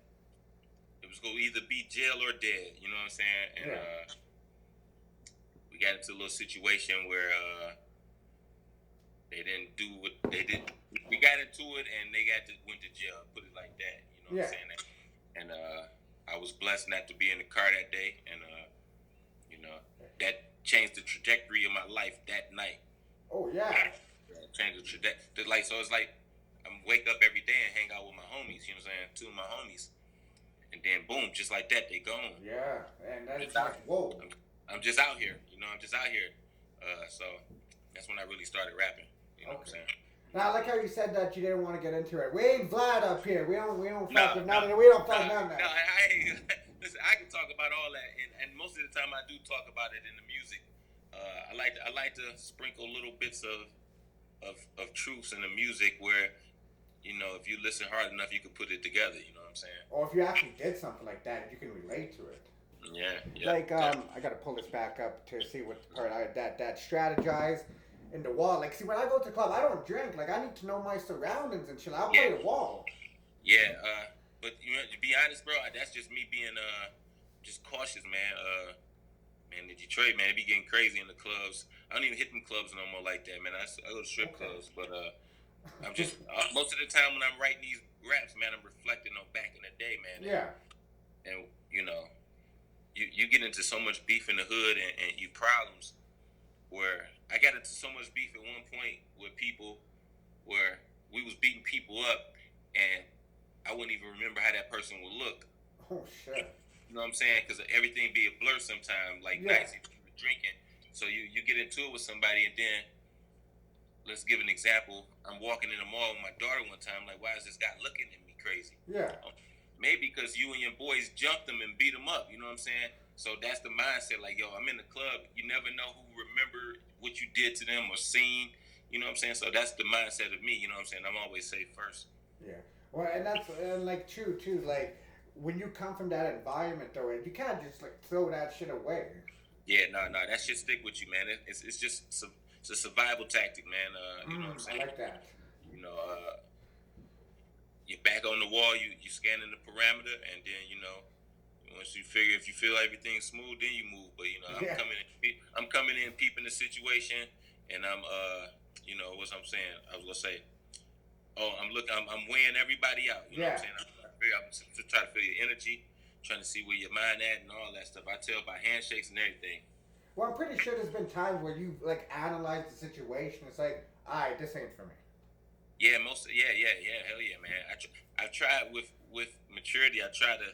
it was gonna either be jail or dead. You know what I'm saying? And we got into a little situation where they didn't do what they did. We got into it, and they went to jail. Put it like that. You know what I'm saying? And I was blessed not to be in the car that day, and that changed the trajectory of my life that night. Oh yeah. Changed the trajectory. Like, so it's like I wake up every day and hang out with my homies. You know what I'm saying? 2 of my homies, and then boom, just like that, they gone. Yeah, and that's like whoa. I'm just out here. I'm just out here. So that's when I really started rapping. You know what I'm saying? Now, I like how you said that you didn't want to get into it. We ain't Vlad up here. We don't fuck with nothing. We don't fuck nothing. No, listen, I can talk about all that, and most of the time I do talk about it in the music. I like to sprinkle little bits of truths in the music where, if you listen hard enough, you can put it together. You know what I'm saying? Or if you actually did something like that, you can relate to it. Yeah. Like I gotta pull this back up to see what part that strategize. In the wall, like, see, when I go to the club, I don't drink. Like, I need to know my surroundings and shit. I'll play the wall. Yeah, but to be honest, bro, that's just me being just cautious, man. Man, in Detroit, man, it be getting crazy in the clubs. I don't even hit them clubs no more like that, man. I go to strip clubs, but I'm just most of the time when I'm writing these raps, man, I'm reflecting on back in the day, man. And you get into so much beef in the hood and you problems where I got into so much beef at one point with people where we was beating people up and I wouldn't even remember how that person would look. Oh, shit. You know what I'm saying? Because everything be a blur sometimes, like nights if you were drinking. So you get into it with somebody and then, let's give an example. I'm walking in the mall with my daughter one time, like, why is this guy looking at me crazy? Yeah. Maybe because you and your boys jumped him and beat him up, you know what I'm saying? So that's the mindset, like, yo, I'm in the club. You never know who remember what you did to them or seen, you know what I'm saying? So that's the mindset of me, you know what I'm saying? I'm always safe first. Yeah. Well, and that's, like, true, too. Like, when you come from that environment, though, you can't just, like, throw that shit away. Yeah, no, that shit stick with you, man. It's just, it's a survival tactic, man. You know what I'm saying? I like that. You're back on the wall, you scanning the parameter, and then, once you figure if you feel everything's smooth, then you move. But I'm coming in, peeping the situation, and I'm what I'm saying. I was gonna say, I'm weighing everybody out. You know what I'm saying? I'm trying to feel your energy, trying to see where your mind at and all that stuff. I tell by handshakes and everything. Well, I'm pretty sure there's been times where you like analyze the situation. It's like, all right, this ain't for me. Yeah, hell yeah, man. I tried with maturity. I try to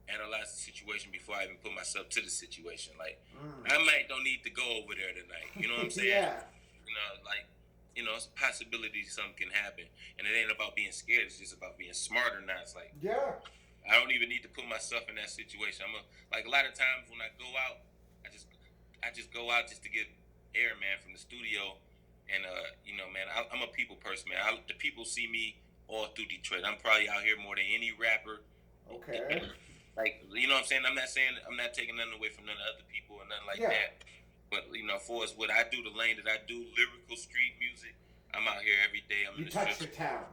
analyze the situation before I even put myself to the situation. Like, I might don't need to go over there tonight. You know what I'm saying? Yeah. You know, like, you know, it's a possibility something can happen. And it ain't about being scared. It's just about being smarter now. It's like, Yeah. I don't even need to put myself in that situation. Like a lot of times when I go out, I just go out just to get air, man, from the studio. And, you know, man, I'm a people person, man. The people see me all through Detroit. I'm probably out here more than any rapper. Okay. Like, you know what I'm saying? I'm not taking nothing away from none of the other people or nothing like that. But, you know, for us, what I do, the lane that I do, lyrical street music, I'm out here every day. I'm you in the touch strip. the town.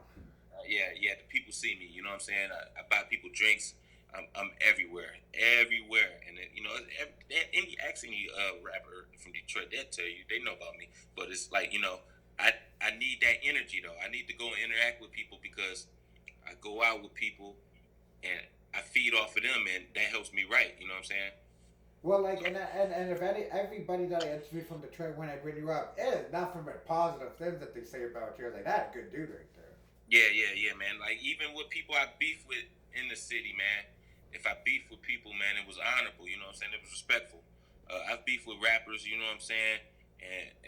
Yeah, the people see me. You know what I'm saying? I buy people drinks. I'm everywhere, and you know, ask any rapper from Detroit, they'll tell you they know about me. But it's like, you know, I need that energy though. I need to go and interact with people because I go out with people and I feed off of them, and that helps me write. You know what I'm saying? Well, like, and if everybody that I interviewed from Detroit when I bring you up, it is nothing but positive things that they say about you. Like, that's a good dude right there. Yeah, man. Like, even with people I beef with in the city, man, if I beef with people, man, it was honorable, you know what I'm saying? It was respectful. I've beefed with rappers, you know what I'm saying?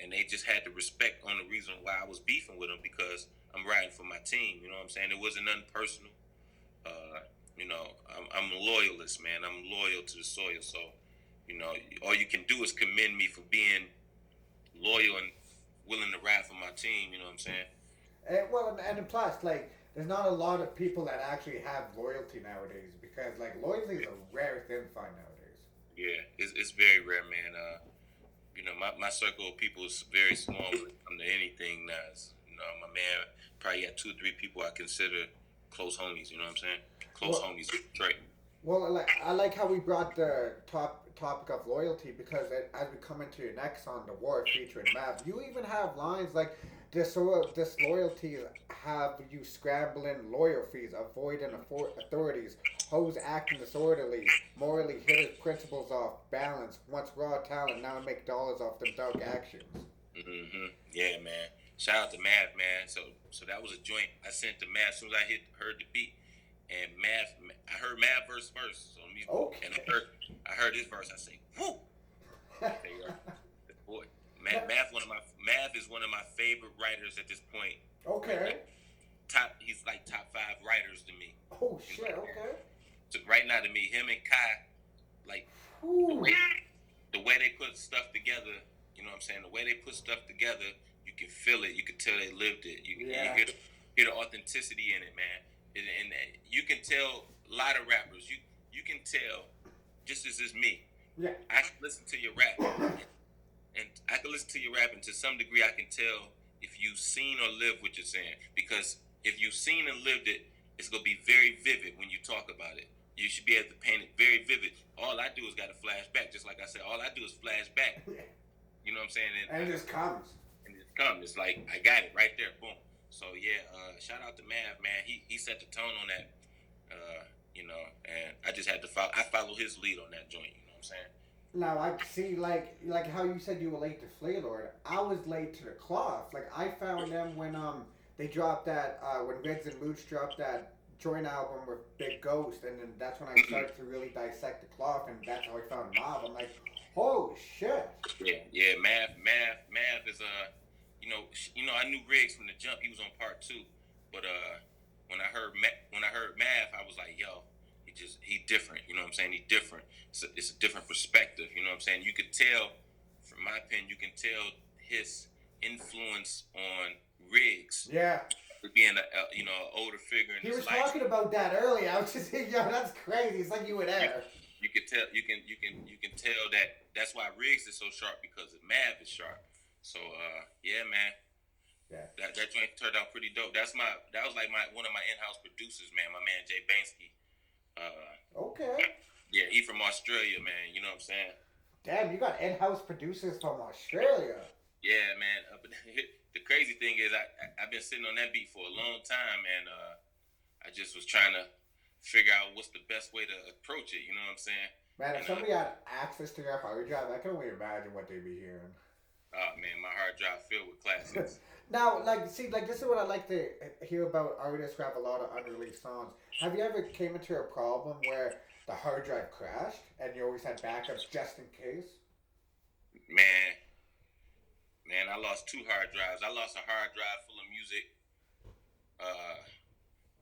And they just had the respect on the reason why I was beefing with them because I'm riding for my team, you know what I'm saying? It wasn't nothing personal. You know, I'm a loyalist, man. I'm loyal to the soil. So, you know, all you can do is commend me for being loyal and willing to ride for my team, you know what I'm saying? And plus, like, there's not a lot of people that actually have loyalty nowadays because, like, loyalty is a rare thing to find nowadays. Yeah, it's very rare, man. You know, my circle of people is very small when it comes to anything now. You know, my man probably got 2 or 3 people I consider close homies, you know what I'm saying? Close homies in Detroit. Well, I like how we brought the topic of loyalty because as we come into your next song, The War featuring Mav, you even have lines like disloyalty have you scrambling lawyer fees, avoiding authorities, hoes acting disorderly, morally hit his principles off balance, once raw talent, now make dollars off them dark actions. Yeah, man. Shout out to Mav, man. So that was a joint I sent to Mav as soon as I heard the beat. And I heard Mav verse first. So Okay. And I heard his verse. I say, whoo. Okay, boy, Mav is one of my favorite writers at this point. Okay. He's like top 5 writers to me. Oh shit. Okay. So right now to me, him and Kai, like the way they put stuff together. You know what I'm saying? The way they put stuff together, you can feel it. You can tell they lived it. You hear the authenticity in it, man. And you can tell a lot of rappers. You can tell, just as is me. Yeah. I can listen to your rap, and to some degree I can tell if you've seen or lived what you're saying. Because if you've seen and lived it, it's gonna be very vivid when you talk about it. You should be able to paint it very vivid. All I do is got to flash back, just like I said. All I do is flash back. You know what I'm saying? And it just comes. It's like I got it right there, boom. So yeah, shout out to Mav, man. He set the tone on that. You know, and I just had to follow. I follow his lead on that joint. You know what I'm saying? Now I see, like how you said you were late to Flea Lord. I was late to the Cloth. Like I found them when they dropped that when Riggs and Mooch dropped that joint album with Big Ghost, and then that's when I started to really dissect the Cloth, and that's how I found Mob. I'm like, holy shit. Yeah. Mav is you know, I knew Riggs from the jump. He was on part 2, but when I heard Mav, I was like, yo, he different. You know what I'm saying? He different. It's a different perspective. You know what I'm saying? You could tell, from my opinion, you can tell his influence on Riggs. Yeah. Being an older figure in his life. He was talking about that earlier. I was just saying, yo, that's crazy. It's like you were there. You can tell. You can tell that's why Riggs is so sharp, because Mav is sharp. So yeah, man. Yeah. That joint turned out pretty dope. That was like one of my in-house producers, man. My man Jay Bansky. Okay. Yeah, he from Australia, man. You know what I'm saying? Damn, you got in-house producers from Australia. Yeah, man. But the crazy thing is, I've been sitting on that beat for a long time, and I just was trying to figure out what's the best way to approach it. You know what I'm saying? Man, if somebody had access to your hard drive, I can only imagine what they'd be hearing. Oh man, my hard drive filled with classics. Now, this is what I like to hear about artists who have a lot of unreleased songs. Have you ever came into a problem where the hard drive crashed and you always had backups just in case? Man, I lost 2 hard drives. I lost a hard drive full of music,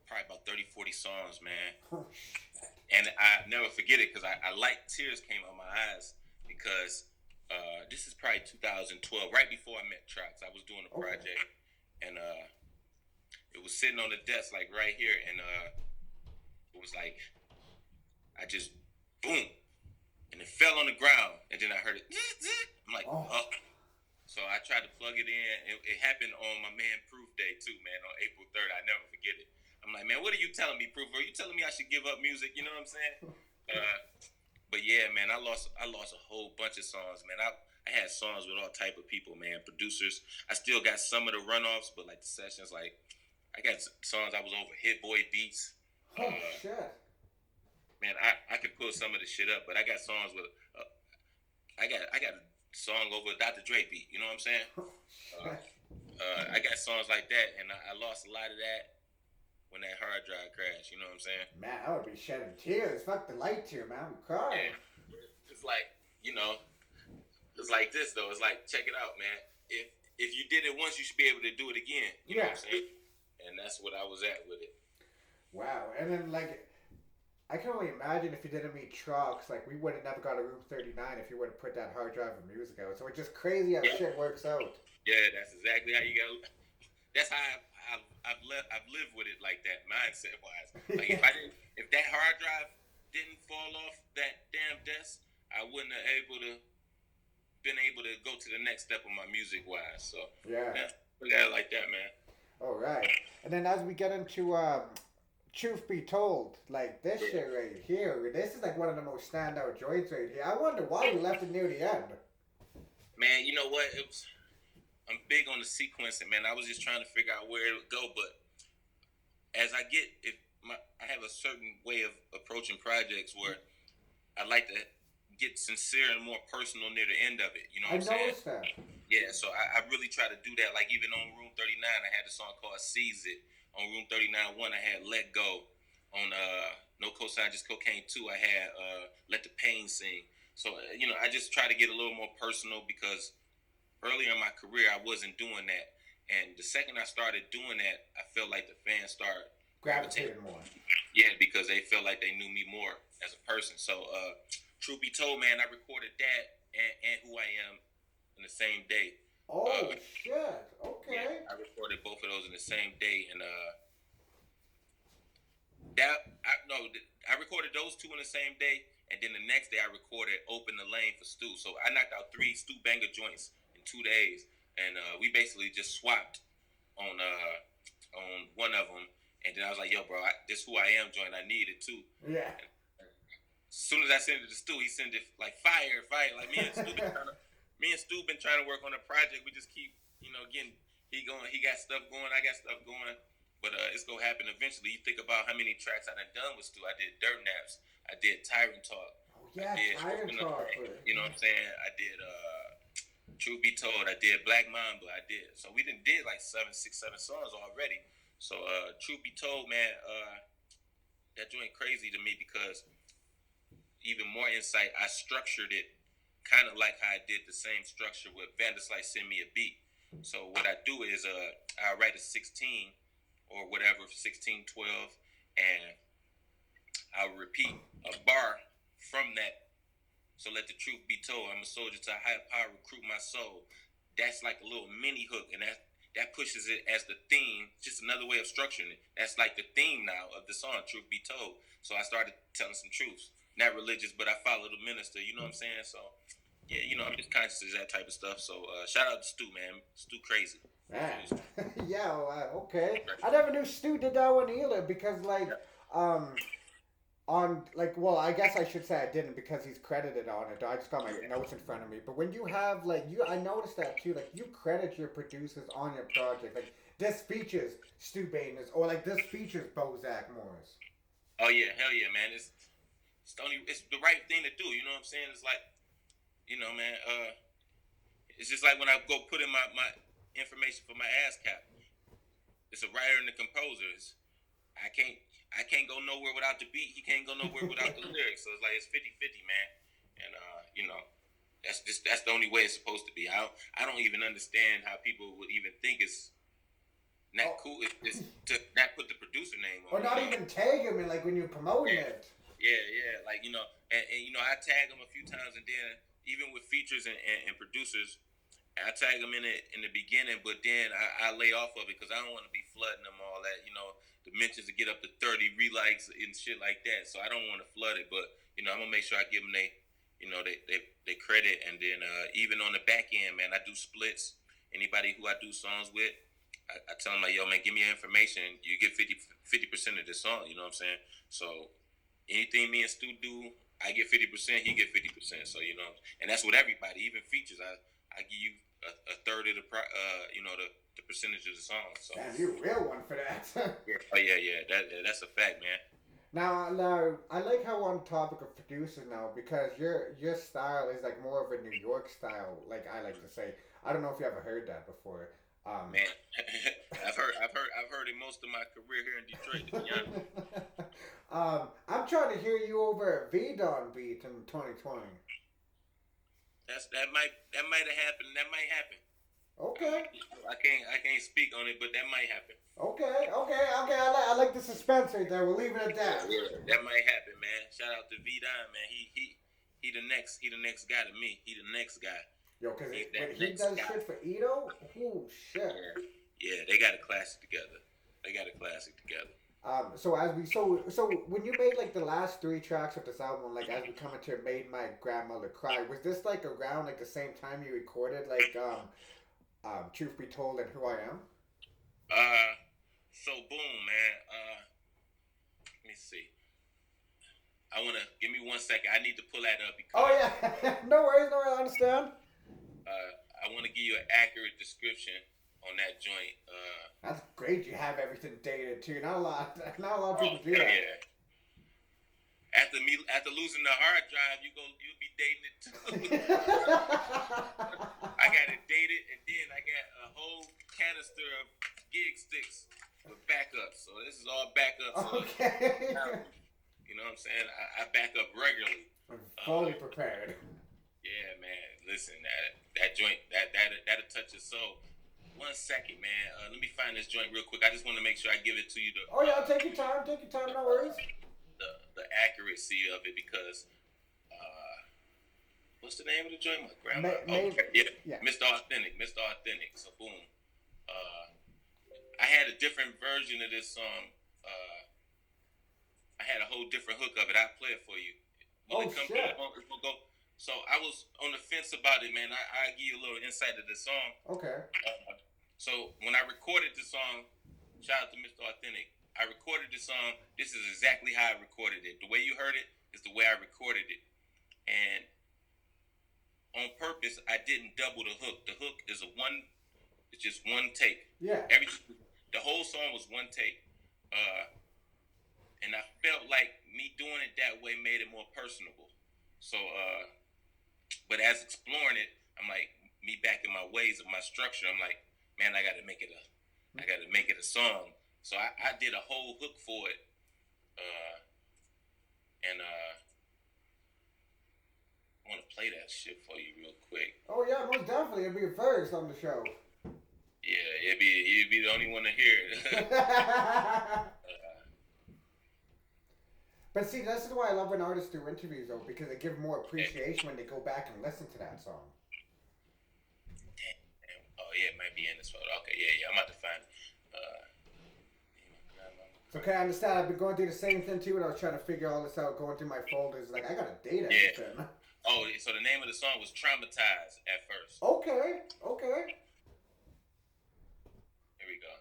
probably about 30, 40 songs, man. Oh, shit. And I never forget it because I like tears came out my eyes because this is probably 2012, right before I met Trox. I was doing a project, and it was sitting on the desk like right here, and it was like I just boom, and it fell on the ground, and then I heard it. I'm like, oh. So I tried to plug it in. It happened on my man Proof Day too, man, on April 3rd. I never forget it. I'm like, man, what are you telling me, Proof? Are you telling me I should give up music? You know what I'm saying? But yeah, man, I lost a whole bunch of songs, man. I had songs with all type of people, man, producers. I still got some of the runoffs, but like the sessions, like I got songs I was over Hit Boy beats. Oh shit. Man, I could pull some of the shit up, but I got songs with I got a song over a Dr. Dre beat. You know what I'm saying? I got songs like that, and I lost a lot of that when that hard drive crashed. You know what I'm saying? Man, I would be shedding tears. Fuck the light tear, man. I'm crying. Yeah. It's like, you know, it's like this though. It's like, check it out, man. If you did it once, you should be able to do it again. You know what I'm saying? And that's what I was at with it. Wow. And then like, I can only imagine if you didn't meet Trox, like we would have never got a Room 39 if you would have put that hard drive of music out. So it's just crazy how shit works out. Yeah, that's exactly how you got. That's how I've lived with it like that, mindset wise. Like if that hard drive didn't fall off that damn desk, I wouldn't have been able to go to the next step of my music wise. So yeah, look at it like that, man. All right, and then as we get into Truth Be Told, like this shit right here, this is like one of the most standout joints right here. I wonder why you left it near the end. Man, you know what? I'm big on the sequencing, man. I was just trying to figure out where it would go, but as I have a certain way of approaching projects where I like to get sincere and more personal near the end of it. You know what I'm saying? I noticed that. Yeah, so I really try to do that. Like even on Room 39, I had a song called Seize It. On Room 39-1, I had Let Go. On No Cosign Just Cocaine 2, I had Let the Pain Sing. So, you know, I just try to get a little more personal because earlier in my career, I wasn't doing that. And the second I started doing that, I felt like the fans started gravitating more. Yeah, because they felt like they knew me more as a person. So, truth be told, man, I recorded that and Who I Am in the same day. Oh, shit. Okay. Yeah, I recorded both of those in the same day. And I recorded those 2 in the same day. And then the next day, I recorded Open the Lane for Stu. So I knocked out 3 Stu Bangas joints in 2 days. And we basically just swapped on one of them. And then I was like, yo, bro, this Who I Am joint, I need it too. Yeah. And as soon as I sent it to Stu, he sent it like fire. Like me and Stu been trying to work on a project. We just keep, you know, getting, he got stuff going, I got stuff going. But it's going to happen eventually. You think about how many tracks I done with Stu. I did Dirt Naps. I did Tyrant Talk. Oh, yeah, Tyrant Talk. You know what I'm saying? I did Truth Be Told. I did Black Mamba. I did. So we did like 7 songs already. So Truth Be Told, man, that joint crazy to me because even more insight, I structured it kind of like how I did the same structure with Vanderslice Send Me a Beat. So what I do is I write a 16 or whatever, 16, 12, and I'll repeat a bar from that. So let the truth be told, I'm a soldier to a higher power, recruit my soul. That's like a little mini hook, and that pushes it as the theme, just another way of structuring it. That's like the theme now of the song, Truth Be Told. So I started telling some truths. Not religious, but I follow the minister, you know what I'm saying? So, yeah, you know, I'm just conscious of that type of stuff. So, shout out to Stu, man. Stu crazy. Man. Yeah, okay. I never knew Stu did that one either because, like, on, like, well, I guess I should say I didn't because he's credited on it. I just got my notes in front of me. But when you have, like, I noticed that too, like, you credit your producers on your project. Like, this features Stu Bangas or, like, this features Bozack Morris. Oh, yeah, hell yeah, man. It's the right thing to do, you know what I'm saying? It's like, you know, man, it's just like when I go put in my information for my ASCAP. It's a writer and a composer. I can't go nowhere without the beat. He can't go nowhere without the lyrics. So it's like it's 50-50, man. And you know, that's the only way it's supposed to be. I don't even understand how people would even think it's not cool. It's to not put the producer name on. Or not even tag him in like when you're promoting it. Yeah. Like you know, and you know, I tag him a few times, and then even with features and producers, I tag them in the beginning, but then I lay off of it because I don't want to be flooding them all that, you know, the mentions to get up to 30 relikes and shit like that. So I don't want to flood it, but you know, I'm gonna make sure I give them they credit, and then even on the back end, man, I do splits. Anybody who I do songs with, I tell them like, yo, man, give me your information. You get 50% of this song. You know what I'm saying? So anything me and Stu do, I get 50%, he get 50%. So you know, and that's with everybody, even features. I give you a third of the percentage of the song. So damn, you a real one for that. yeah. That's a fact, man. Now, I like how on topic of producers now, because your style is like more of a New York style, like I like to say. I don't know if you ever heard that before. Man, I've heard it most of my career here in Detroit, to be honest. I'm trying to hear you over a V-Don beat in 2020. That might have happened. That might happen. Okay. I can't speak on it, but that might happen. Okay. I like the suspense right there. We'll leave it at that. Yeah, that might happen, man. Shout out to V-Don, man. He the next guy to me. He the next guy. Yo, cause when he does shit for Ito, oh shit. Yeah, they got a classic together. So when you made like the last 3 tracks of this album, like as we come into Made My Grandmother Cry, was this like around like the same time you recorded like Truth Be Told and Who I Am? So boom, man. Let me see. Give me 1 second. I need to pull that up because. Oh yeah, no worries, I understand. I want to give you an accurate description on that joint. That's great. You have everything dated too. Not a lot of people do that. Yeah. After losing the hard drive, you'll be dating it too. I got it dated, and then I got a whole canister of gig sticks with backups. So this is all backups. Okay. You know what I'm saying? I back up regularly. I'm fully prepared. Yeah, man. Listen, that joint, that'll touch your soul. 1 second, man. Let me find this joint real quick. I just want to make sure I give it to you. Take your time. No worries. The accuracy of it, because what's the name of the joint? My grandma. Yeah. Mr. Authentic. So boom. I had a different version of this song. I had a whole different hook of it. I'll play it for you. Shit. We'll go. So I was on the fence about it, man. I give you a little insight of the song. Okay. So when I recorded the song, shout out to Mr. Authentic. I recorded the song. This is exactly how I recorded it. The way you heard it is the way I recorded it. And on purpose, I didn't double the hook. The hook is it's just one take. Yeah. The whole song was one take. And I felt like me doing it that way made it more personable. So, but as exploring it, I'm like, me back in my ways of my structure, I'm like, man, I gotta make it a song. So I did a whole hook for it. And I want to play that shit for you real quick. Oh yeah, most definitely. It'll be a first on the show. Yeah, you'd be the only one to hear it. But see, this is why I love when artists do interviews, though, because they give more appreciation when they go back and listen to that song. Damn. Oh yeah, it might be in this photo. Okay, yeah, I'm about to find it. So okay, I understand. I've been going through the same thing too when I was trying to figure all this out, going through my folders. Like, I gotta date everything. Yeah. Oh, so the name of the song was Traumatized at first. Okay. Here we go.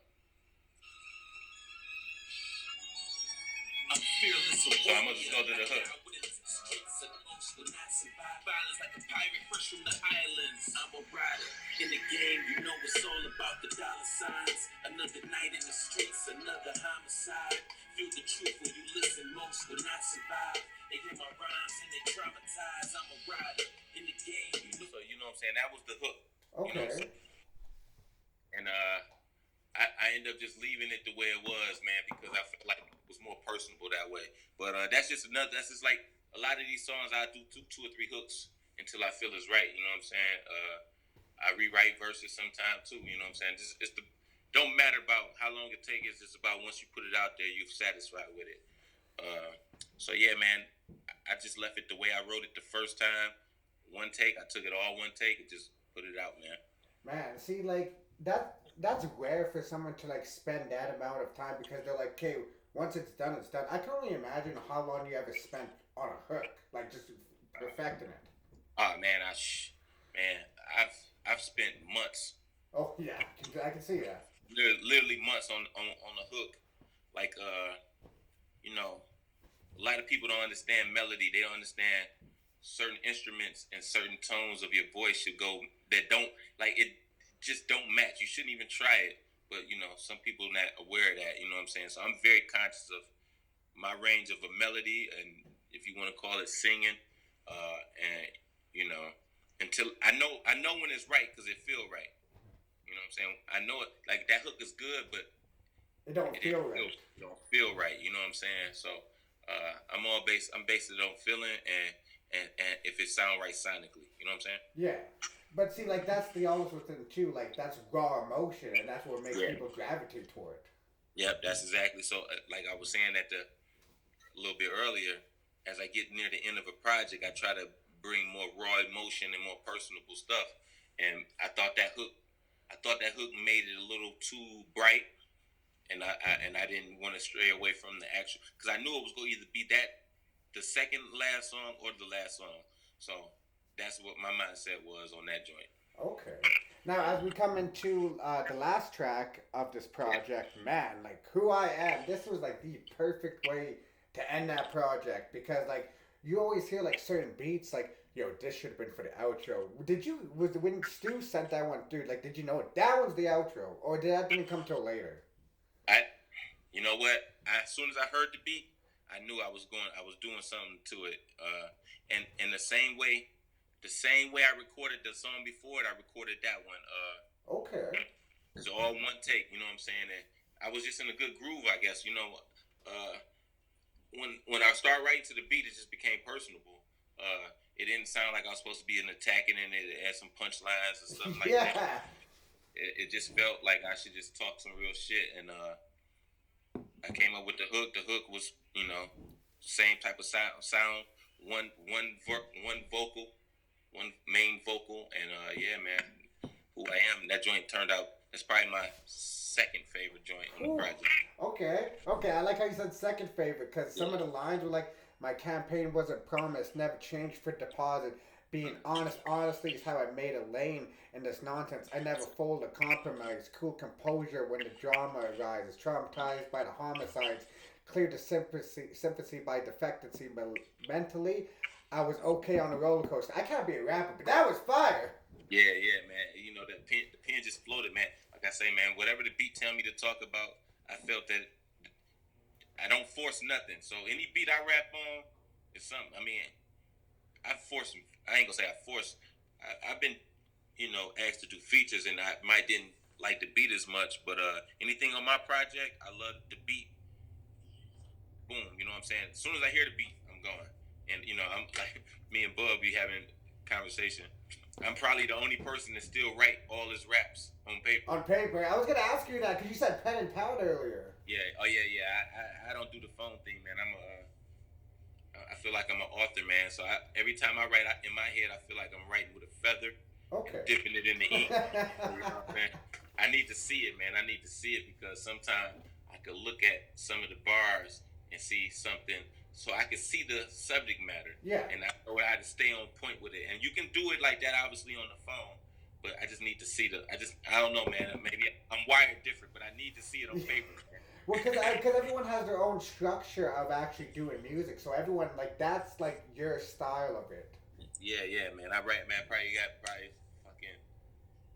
I'm fearless. So I'm gonna just go to the hook. Violence like a pirate fresh from the islands. I'm a rider in the game, you know it's all about the dollar signs. Another night in the streets, another homicide. Feel the truth when you listen, most will not survive. They hear my rhymes and they traumatize. I'm a rider in the game, you know. So you know what I'm saying? That was the hook. Okay. You know what I'm saying? And I ended up just leaving it the way it was, man, because I felt like it was more personable that way. But that's just like a lot of these songs I do two or three hooks until I feel it's right. You know what I'm saying? I rewrite verses sometimes too. You know what I'm saying? Don't matter about how long it takes. It's just about once you put it out there, you're satisfied with it. So yeah, man, I just left it the way I wrote it the first time. One take. I took it all one take and just put it out, man. Man, see, like that's rare for someone to like spend that amount of time because they're like, okay, once it's done, it's done. I can only imagine how long you ever spent on a hook, like just perfecting it. Oh man, I've spent months. Oh yeah, I can see that. Literally months on a hook. Like you know, a lot of people don't understand melody. They don't understand certain instruments and certain tones of your voice should go that don't like it just don't match. You shouldn't even try it. But you know, some people not aware of that. You know what I'm saying? So I'm very conscious of my range of a melody, and if you want to call it singing, and you know, until I know when it's right because it feel right. You know what I'm saying? I know it like that hook is good, but it don't feel right. It don't feel right. You know what I'm saying? So I'm based it on feeling and if it sound right sonically. You know what I'm saying? Yeah. But see, like that's the also thing too. Like that's raw emotion, and that's what makes people gravitate toward it. Yep, that's exactly. So, like I was saying a little bit earlier, as I get near the end of a project, I try to bring more raw emotion and more personable stuff. And I thought that hook made it a little too bright, and I didn't want to stray away from the actual because I knew it was going to either be the second last song or the last song. So that's what my mindset was on that joint. Okay. Now, as we come into the last track of this project, man, like Who I Am, this was like the perfect way to end that project because like you always hear like certain beats like, yo, this should have been for the outro. When Stu sent that one through, like, did you know that one's the outro, or did that didn't come till later? You know what? As soon as I heard the beat, I knew I was doing something to it. And in the same way I recorded the song before it, I recorded that one. Okay. It's all one take. You know what I'm saying? And I was just in a good groove, I guess. You know, when I started writing to the beat, it just became personable. It didn't sound like I was supposed to be attacking in it. It had some punchlines and stuff like that. It just felt like I should just talk some real shit. And I came up with the hook. The hook was, you know, same type of sound. One vocal, one main vocal, and yeah, man, Who I Am. That joint turned out. That's probably my second favorite joint on the project. Okay. I like how you said second favorite because some of the lines were like, "My campaign wasn't promised, never changed for deposit. Being honest, honestly is how I made a lane in this nonsense. I never fold a compromise. Cool composure when the drama arises. Traumatized by the homicides. Clear the sympathy by defectancy. Mentally, I was okay on the roller coaster." I can't be a rapper, but that was fire. Yeah, man. You know, the pen just floated, man. Like I say, man, whatever the beat tell me to talk about, I felt that I don't force nothing. So any beat I rap on is something. I mean, I ain't gonna say I force. I've been, you know, asked to do features, and I might didn't like the beat as much. But anything on my project, I love the beat. Boom, you know what I'm saying? As soon as I hear the beat, I'm going. And you know, I'm like me and Bub be having conversation. I'm probably the only person that still write all his raps on paper. On paper, I was gonna ask you that because you said pen and pad earlier. Yeah. Oh yeah. I don't do the phone thing, man. I feel like I'm an author, man. So every time I write in my head, I feel like I'm writing with a feather. Okay. And dipping it in the ink. You know what I'm saying? I need to see it, man. I need to see it because sometimes I could look at some of the bars and see something, so I can see the subject matter. Yeah. And I know how to stay on point with it. And you can do it like that, obviously, on the phone. But I just need to see I don't know, man. Maybe I'm wired different, but I need to see it on paper, man. Well, because everyone has their own structure of actually doing music, so everyone like that's like your style of it. Yeah, man. I write, man. Probably fucking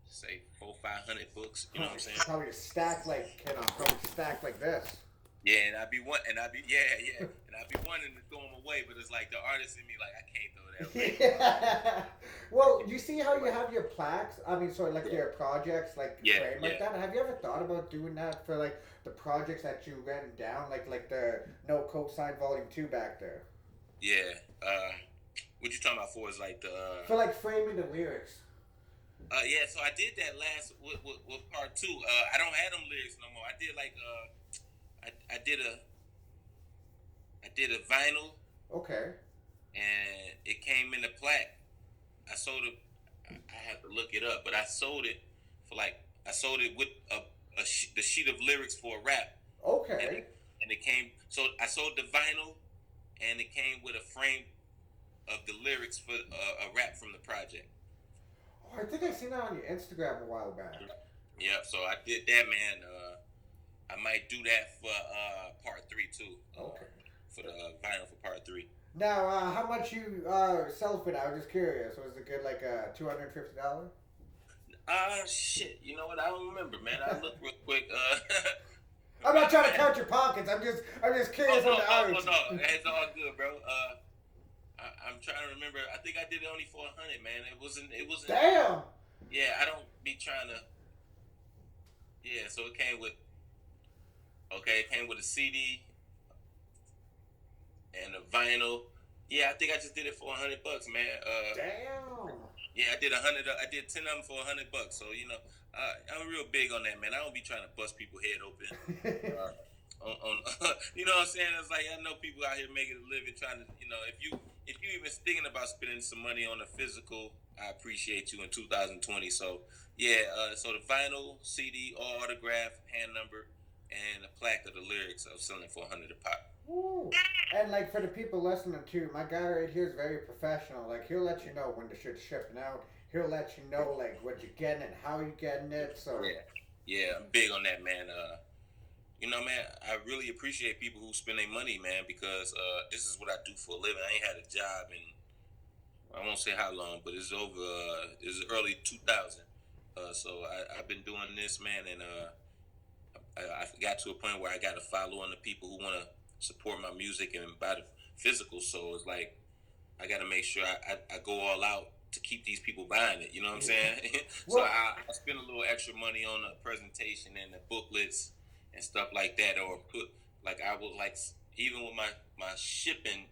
say 400-500 books. You know what I'm saying? Probably stacked like this. Yeah, and I'd be and I be wanting to throw them away, but it's like the artist in me, like I can't throw that away. Yeah. Well, you see how you have your plaques? I mean, sorry, like your projects, like framed like that. Have you ever thought about doing that for like the projects that you written down, like the No Cosign Volume 2 back there? Yeah. What you talking about for is like the for like framing the lyrics. Yeah, so I did that last with part 2. I don't have them lyrics no more. I did like I did a vinyl. Okay. And it came in a plaque. I sold it. I have to look it up, but I sold it for like I sold it with the sheet of lyrics for a rap. Okay. And it came. So I sold the vinyl, and it came with a frame of the lyrics for a rap from the project. Oh, I think I seen that on your Instagram a while back. Yeah, so I did that, man. I might do that for part 3 too. Okay. For the vinyl for part 3. Now, how much you sell for that? I'm just curious. Was it good, like $250? Shit. You know what? I don't remember, man. I look real quick. I'm not trying to count your pockets. I'm just curious on the average. No, it's all good, bro. I'm trying to remember. I think I did it only for $100, man. It wasn't. Damn. Yeah, I don't be trying to. Yeah, so it came with. Okay, it came with a CD and a vinyl. Yeah, I think I just did it for $100, man. Damn. Yeah, I did 100. I did 10 of them for $100. So I'm real big on that, man. I don't be trying to bust people's head open. You know what I'm saying? It's like I know people out here making a living, trying to, if you even thinking about spending some money on a physical, I appreciate you in 2020. So yeah, so the vinyl, CD, all autographed, hand numbered, and a plaque of the lyrics of selling for $100 a pop. Ooh. And like for the people listening too, my guy right here is very professional. Like he'll let you know when the shit's shipping out. He'll let you know like what you're getting and how you're getting it. So yeah, I'm big on that, man. Man, I really appreciate people who spend their money, man, because this is what I do for a living. I ain't had a job in I won't say how long, but it's over. It's early 2000. So I've been doing this, man, and I got to a point where I got to follow on the people who want to support my music and buy the physical. So it's like I got to make sure I go all out to keep these people buying it. You know what I'm saying? So I spend a little extra money on the presentation and the booklets and stuff like that, or put like I would like even with my shipping,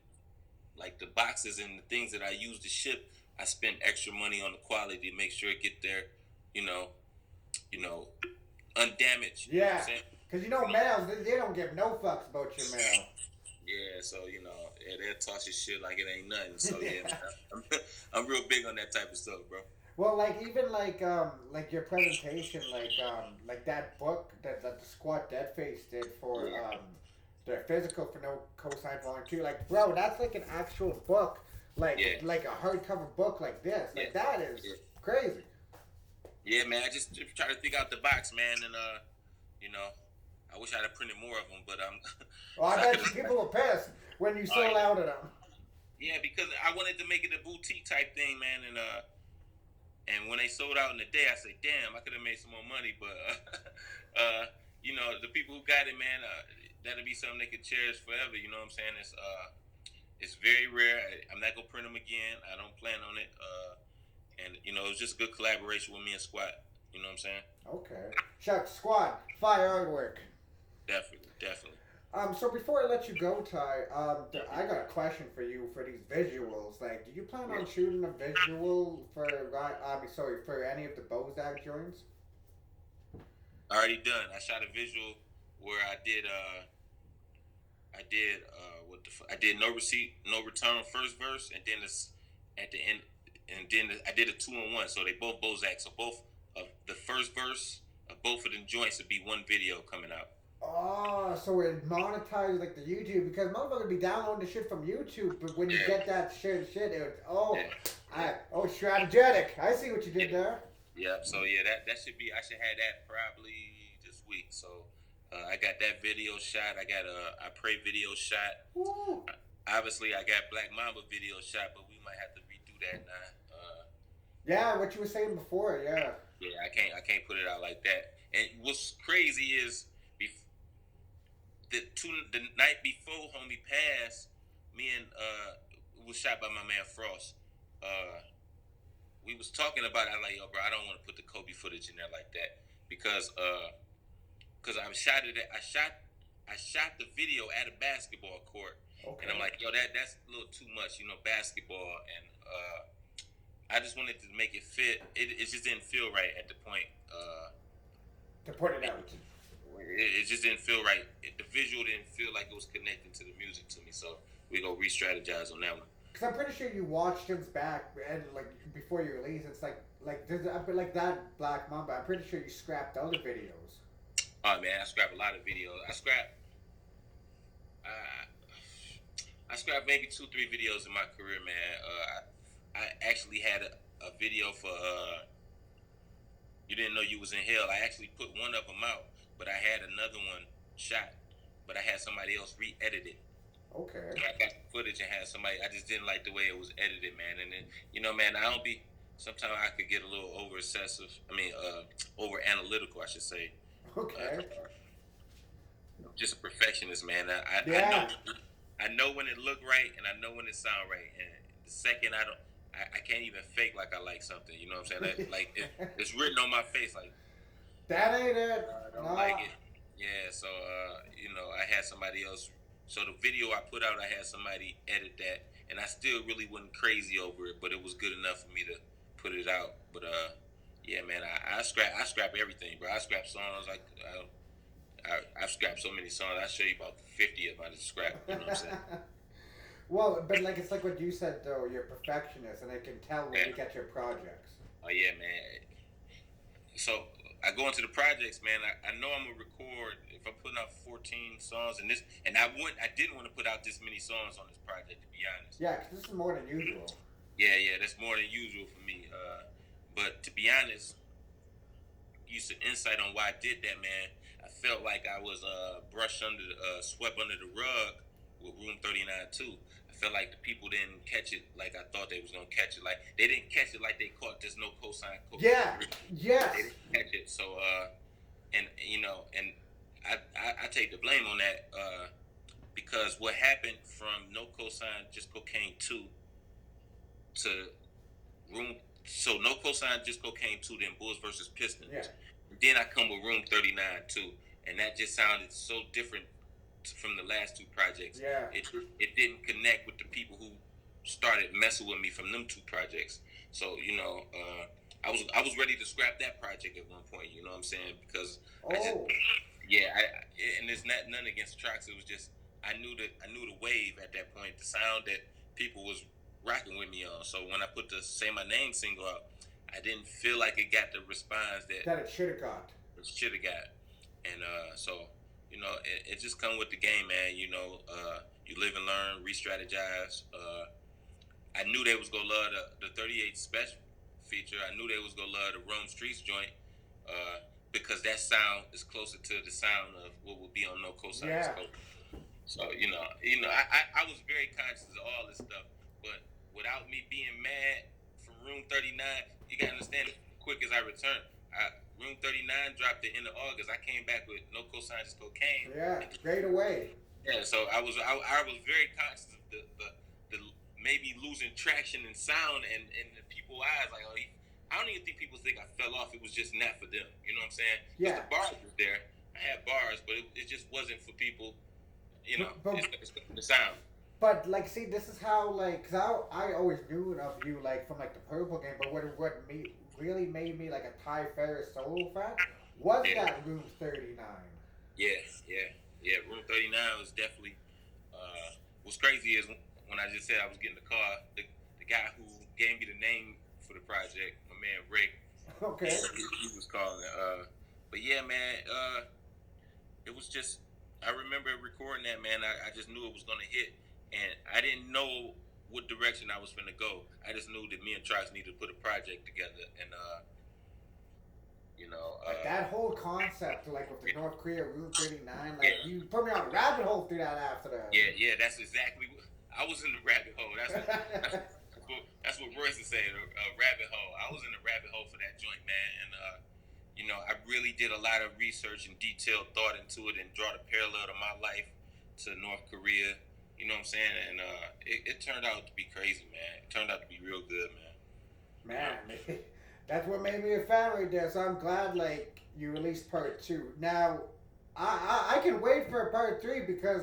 like the boxes and the things that I use to ship, I spend extra money on the quality to make sure it get there, undamaged. You know what I'm saying? Because males, they don't give no fucks about your mail. Yeah, so they'll toss your shit like it ain't nothing. So yeah, man, I'm real big on that type of stuff, bro. Well, like even like your presentation, like that book that the Squad Deadface did for their physical for No Cosign Volume 2, like bro, that's like an actual book, like a hardcover book like this, like that is crazy. Yeah, man, I just try to think out the box, man, and I wish I'd have printed more of them, but Well, I bet you people were pissed when you sold out of them. Yeah, because I wanted to make it a boutique type thing, man, and when they sold out in a day, I said, damn, I could have made some more money, but the people who got it, man, that'll be something they could cherish forever. You know what I'm saying? It's very rare. I'm not gonna print them again. I don't plan on it. And it was just a good collaboration with me and Squad. You know what I'm saying? Okay. Chuck, Squad, fire artwork. Definitely. So before I let you go, Ty, I got a question for you for these visuals. Like, do you plan on shooting a visual for any of the Bozack joints? Already done. I shot a visual where I did no receipt, no return first verse, and then at the end, and then I did a 2-in-1. So they both Bozack. So both of the first verse of both of them joints would be one video coming out. Oh, so it monetizes like the YouTube, because motherfuckers be downloading the shit from YouTube, but when you get that shit, strategic. I see what you did there. Yeah, so that should be. I should have that probably this week. So I got that video shot. I got I Pray video shot. Woo. Obviously, I got Black Mamba video shot, but we might have to redo that now. Yeah, what you were saying before, yeah. Yeah, I can't put it out like that. And what's crazy is the night before homie passed, me and was shot by my man Frost. We was talking about it. I like, yo, bro, I don't want to put the Kobe footage in there like that because I shot it. I shot the video at a basketball court, and I'm like, yo, that's a little too much, basketball, and I just wanted to make it fit. It just didn't feel right at the point. To put it out. It just didn't feel right. The visual didn't feel like it was connecting to the music to me, so we go re-strategize on that one. Because I'm pretty sure you watched him back and like before you release, it's like there's like that Black Mamba. I'm pretty sure you scrapped other videos. Oh man, I scrapped a lot of videos. I scrapped maybe 2-3 videos in my career, man. I actually had a video for You Didn't Know You Was in Hell. I actually put one of them out, but I had another one shot, but I had somebody else re-edit it. Okay. I got the footage and had somebody. I just didn't like the way it was edited, man. And then, man, sometimes I could get a little over analytical, I should say. Okay. Just a perfectionist, man. I know when it look right, and I know when it sound right. And the second I can't even fake like I like something. You know what I'm saying? Like it's written on my face, like that ain't it. I don't like it. Yeah. So I had somebody else. So the video I put out, I had somebody edit that, and I still really wasn't crazy over it, but it was good enough for me to put it out. But yeah, man, I scrap everything, bro. I scrap songs like I've scrapped so many songs. I'll show you about 50 of them I just scrapped. You know what I'm saying? Well, but like it's like what you said though. You're a perfectionist, and I can tell when you get your projects. Oh yeah, man. So I go into the projects, man. I know I'm gonna record if I'm putting out 14 songs and I didn't want to put out this many songs on this project, to be honest. Yeah, because this is more than usual. Yeah, that's more than usual for me. But to be honest, you some insight on why I did that, man. I felt like I was swept under the rug with Room 39 too. I felt like the people didn't catch it like I thought they was gonna catch it. Like they didn't catch it like they caught this No Cosign Cocaine. Yeah. Yes. They didn't catch it. So and I take the blame on that because what happened from No Cosign Just Cocaine 2 to No Cosign Just Cocaine 2, then Bulls versus Pistons. Yeah. Then I come with Room 39 too, and that just sounded so different from the last two projects. Yeah. It didn't connect with the people who started messing with me from them two projects. So I was ready to scrap that project at one point. You know what I'm saying? Because and there's none against Trox. It was just I knew the wave at that point, the sound that people was rocking with me on. So when I put the Say My Name single out, I didn't feel like it got the response that it should have got. It should have got. And so it just come with the game, man. You live and learn, re-strategize. I knew they was gonna love the 38 special feature. I knew they was gonna love the Rome Streets joint because that sound is closer to the sound of what would be on No Cosign. Yeah. So I was very conscious of all this stuff, but without me being mad from Room 39, you gotta understand. Quick as I returned, Room 39 dropped the end of August. I came back with No Cosign Just Cocaine. Yeah, straight away. Yeah, so I was very conscious of the maybe losing traction and sound and the people's eyes. Like, I don't even think people think I fell off. It was just not for them. You know what I'm saying? Yeah. The bars was there. I had bars, but it just wasn't for people. It's the sound. But like, see, this is how cause I always knew of you from the Purple Game, but what really made me a Ty Farris solo fan was that Room 39. Yeah. Room 39 was definitely. What's crazy is when I just said I was getting the car, the guy who gave me the name for the project, my man Rick. Okay. He was calling it. But yeah, man, it was just. I remember recording that, man. I just knew it was gonna hit, and I didn't know what direction I was finna go. I just knew that me and Trox needed to put a project together, and that whole concept, with the North Korea Route 39, you put me on a rabbit hole through that after that. Yeah, that's exactly what I was in the rabbit hole. That's what Royce is saying, a rabbit hole. I was in the rabbit hole for that joint, man, and I really did a lot of research and detailed thought into it and draw the parallel to my life to North Korea. You know what I'm saying? And it turned out to be crazy, man. It turned out to be real good, man. Man, that's what made me a fan right there. So I'm glad like you released part 2. Now, I can wait for part 3 because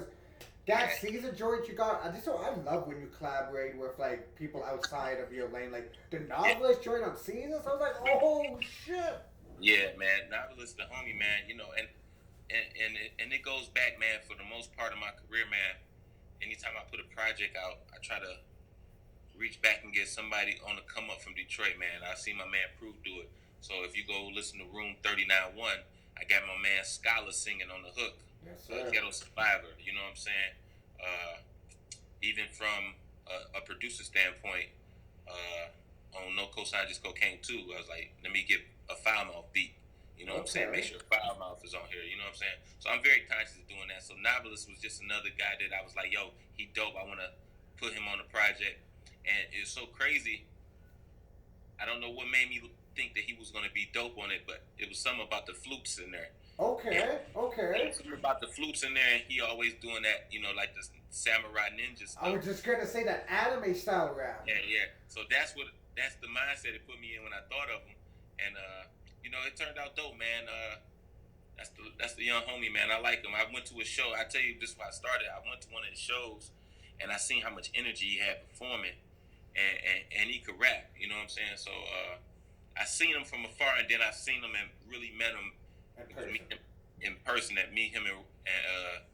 that Caesar joint you got. I love when you collaborate with like people outside of your lane, like the Novelist joint on Caesar. So I was like, oh shit. Yeah, man. Novelist, the homie, man. And it goes back, man. For the most part of my career, man. Anytime I put a project out, I try to reach back and get somebody on the come up from Detroit, man. I see my man Proof do it. So if you go listen to Room 39-1, I got my man Scholar singing on the hook. Yes, sir. Ghetto Survivor, you know what I'm saying? Even from a producer standpoint, on No Cosign Just Cocaine 2, I was like, let me get a foul mouth beat. You know what I'm saying? Make sure foul mouth is on here. You know what I'm saying? So I'm very conscious of doing that. So Novelist was just another guy that I was like, yo, he dope. I want to put him on the project. And it's so crazy. I don't know what made me think that he was going to be dope on it, but it was something about the flutes in there. Okay. Something about the flutes in there, and he always doing that, like the samurai ninja stuff. I was just gonna say that anime style rap. Yeah. So that's the mindset it put me in when I thought of him, and it turned out dope, man. That's the young homie, man. I like him. I went to a show. I tell you, this is where I started. I went to one of his shows, and I seen how much energy he had performing, and he could rap. You know what I'm saying? So I seen him from afar, and then I seen him and really met him in person. At meet him and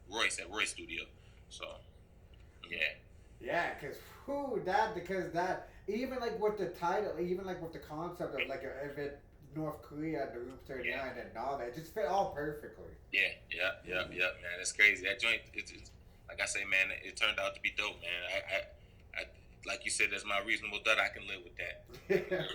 Royce at Royce Studio. So yeah, because that even like with the title, even like with the concept of like if it North Korea the Room 39 and all that, it just fit all perfectly. Yeah, man, it's crazy. That joint, it's like I say, man, it turned out to be dope, man. I like you said, that's my reasonable doubt. I can live with that.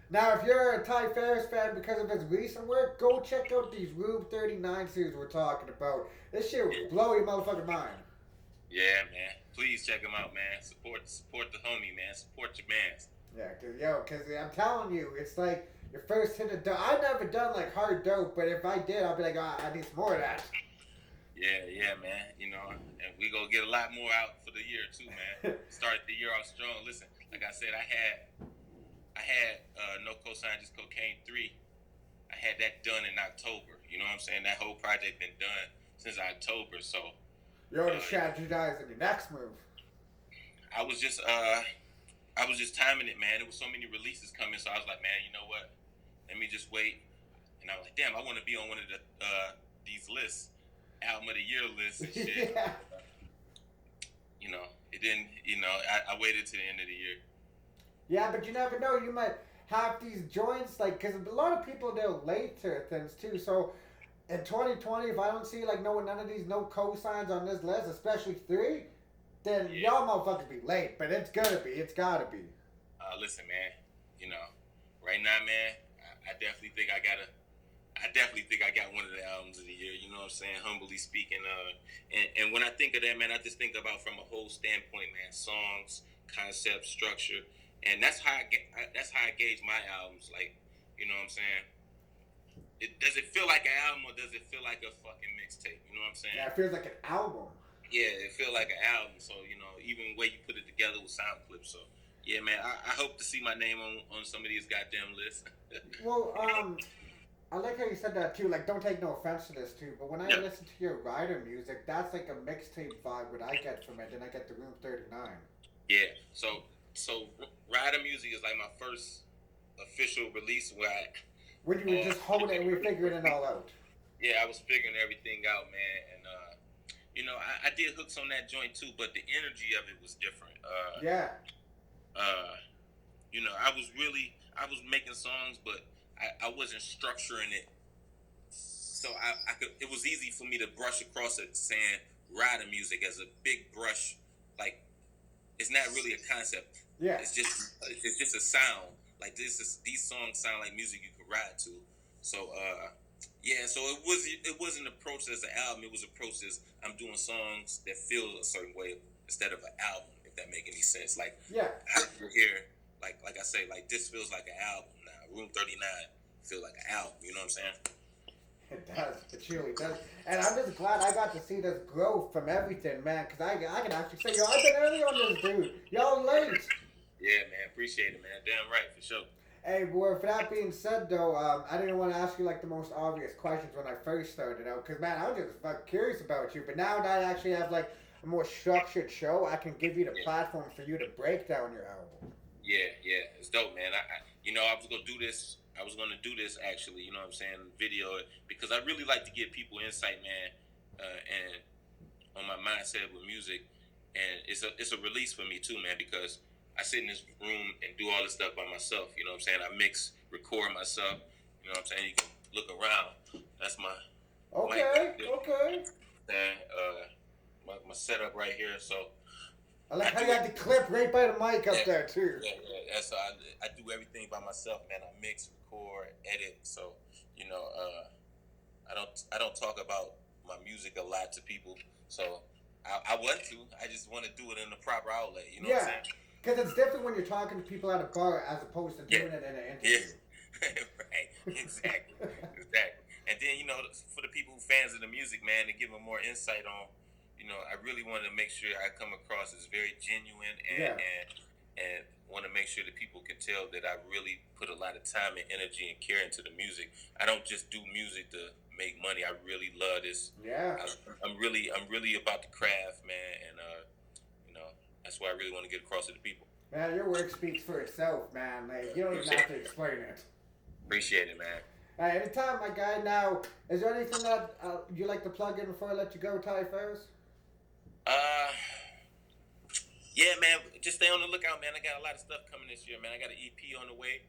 Now, if you're a Ty Farris fan because of his recent work, go check out these Room 39 series we're talking about. This shit will blow your motherfucking mind. Yeah, man. Please check him out, man. Support the homie, man. Support your mans. Yeah, because I'm telling you, it's like your first hit of dope. I've never done like hard dope, but if I did, I'll be like, I need some more of that. Yeah, man. And we gonna get a lot more out for the year too, man. Started the year off strong. Listen, like I said, I had No Cosign Just Cocaine 3. I had that done in October. You know what I'm saying? That whole project been done since October. So you're already strategizing your next move. I was just timing it, man. There was so many releases coming, so I was like, man, you know what? Let me just wait. And I was like, damn, I want to be on one of these lists, album of the year lists and shit. Yeah. It didn't. I waited to the end of the year. Yeah, but you never know. You might have these joints, like, because a lot of people, they're late to things, too. So, in 2020, if I don't see, like, none of these no cosigns on this list, especially 3, then y'all motherfuckers be late. But it's gotta be. It's gotta be. Listen, man. Right now, man, I definitely think I got one of the albums of the year. You know what I'm saying? Humbly speaking. And when I think of that, man, I just think about from a whole standpoint, man. Songs, concept, structure. And that's how I gauge my albums. Like, you know what I'm saying? Does it feel like an album or does it feel like a fucking mixtape? You know what I'm saying? Yeah, it feels like an album. Yeah, it feels like an album. So, even the way you put it together with sound clips. So, yeah, man, I hope to see my name on some of these goddamn lists. Well, I like how you said that too. Like, don't take no offense to this too, but when I listen to your Rider music, that's like a mixtape vibe. What I get from it, then I get the Room 39. Yeah. So Rider music is like my first official release when you were just holding it, we were figuring it all out. Yeah, I was figuring everything out, man, and I did hooks on that joint too, but the energy of it was different. I was making songs, but I wasn't structuring it, so I could. It was easy for me to brush across it, saying Rider music as a big brush, like. It's not really a concept. Yeah. It's just a sound. Like these songs sound like music you can ride to. So so it wasn't approached as an album. It was approached as I'm doing songs that feel a certain way instead of an album. If that make any sense. Like I hear like I say, like this feels like an album now. Room 39. feel like an album. You know what I'm saying? It does. It truly does. And I'm just glad I got to see this growth from everything, man. Because I can actually say, yo, I've been early on this, dude. Y'all late. Yeah, man. Appreciate it, man. Damn right, for sure. Hey, boy, for that being said, though, I didn't want to ask you, like, the most obvious questions when I first started out. Because, man, I was just fucking curious about you. But now that I actually have, like, a more structured show, I can give you the platform for you to break down your album. Yeah, it's dope, man. I was gonna do this. I was gonna do this actually. You know what I'm saying? Video it because I really like to give people insight, man, and on my mindset with music, and it's a release for me too, man. Because I sit in this room and do all this stuff by myself. You know what I'm saying? I mix, record myself. You know what I'm saying? You can look around. That's my Okay. And my setup right here. So. I like how you got the clip right by the mic up there too. Yeah. So I do everything by myself, man. I mix, record, edit. So I don't talk about my music a lot to people. So I want to. I just want to do it in the proper outlet. You know what I'm saying? Because it's different when you're talking to people at a bar as opposed to doing it in an interview. Right. Exactly. And then for the people who fans of the music, man, to give them more insight on. I really want to make sure I come across as very genuine and want to make sure that people can tell that I really put a lot of time and energy and care into the music. I don't just do music to make money. I really love this. Yeah. I'm really about the craft, man, and that's why I really want to get across to the people. Man, your work speaks for itself, man. Like, you don't even have to explain it. Appreciate it, man. Anytime, my guy. Now, is there anything that you like to plug in before I let you go, Ty Farris? Yeah, man. Just stay on the lookout, man. I got a lot of stuff coming this year, man. I got an EP on the way.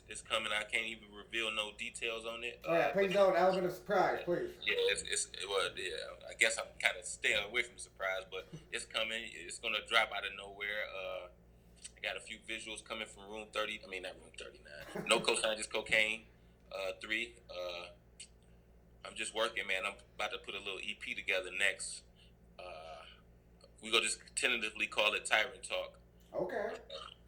It's coming. I can't even reveal no details on it. Oh yeah, please don't. Element of surprise, please. Yeah, I guess I'm kind of staying away from surprise, but it's coming. It's gonna drop out of nowhere. I got a few visuals coming from Room 30. I mean, not Room 39. No Cosign Just Cocaine. 3. I'm just working, man. I'm about to put a little EP together next. We're going to just tentatively call it Tyrant Talk. Okay.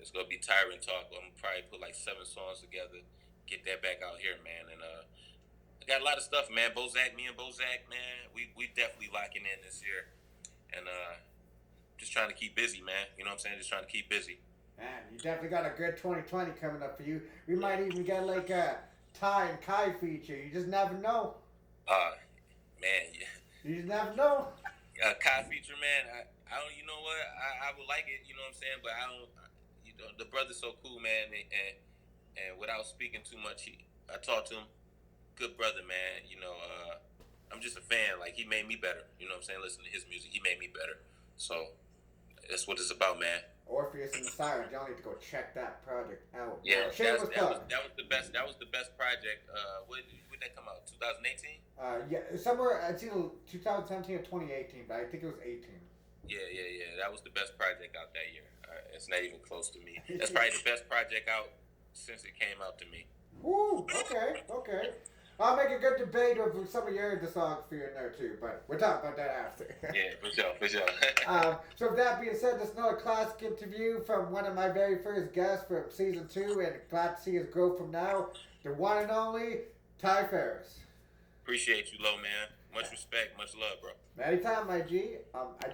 It's going to be Tyrant Talk. I'm going to probably put like 7 songs together, get that back out here, man. And I got a lot of stuff, man. Me and Bozack, man, we definitely locking in this year. And just trying to keep busy, man. You know what I'm saying? Just trying to keep busy. Man, you definitely got a good 2020 coming up for you. We might even get like a Ty and Kai feature. You just never know. Man, yeah. You just never know. Kai feature, man. I don't. You know what? I would like it. You know what I'm saying? But I don't. The brother's so cool, man. And without speaking too much, I talked to him. Good brother, man. I'm just a fan. Like, he made me better. You know what I'm saying? Listen to his music. He made me better. So that's what it's about, man. Orpheus and the Siren. Y'all need to go check that project out. Yeah, that was the best. That was the best project. When did that come out? 2018. Yeah, somewhere. It's either 2017 or 2018, but I think it was 18. Yeah. That was the best project out that year. It's not even close to me. That's probably the best project out since it came out to me. Ooh, okay. I'll make a good debate of some of your discography in there too, but we'll talk about that after. Yeah, for sure. So with that being said, this is another classic interview from one of my very first guests from season 2, and glad to see his growth from now. The one and only Ty Farris. Appreciate you, Lo, man. Much respect, much love, bro. Anytime, my G. I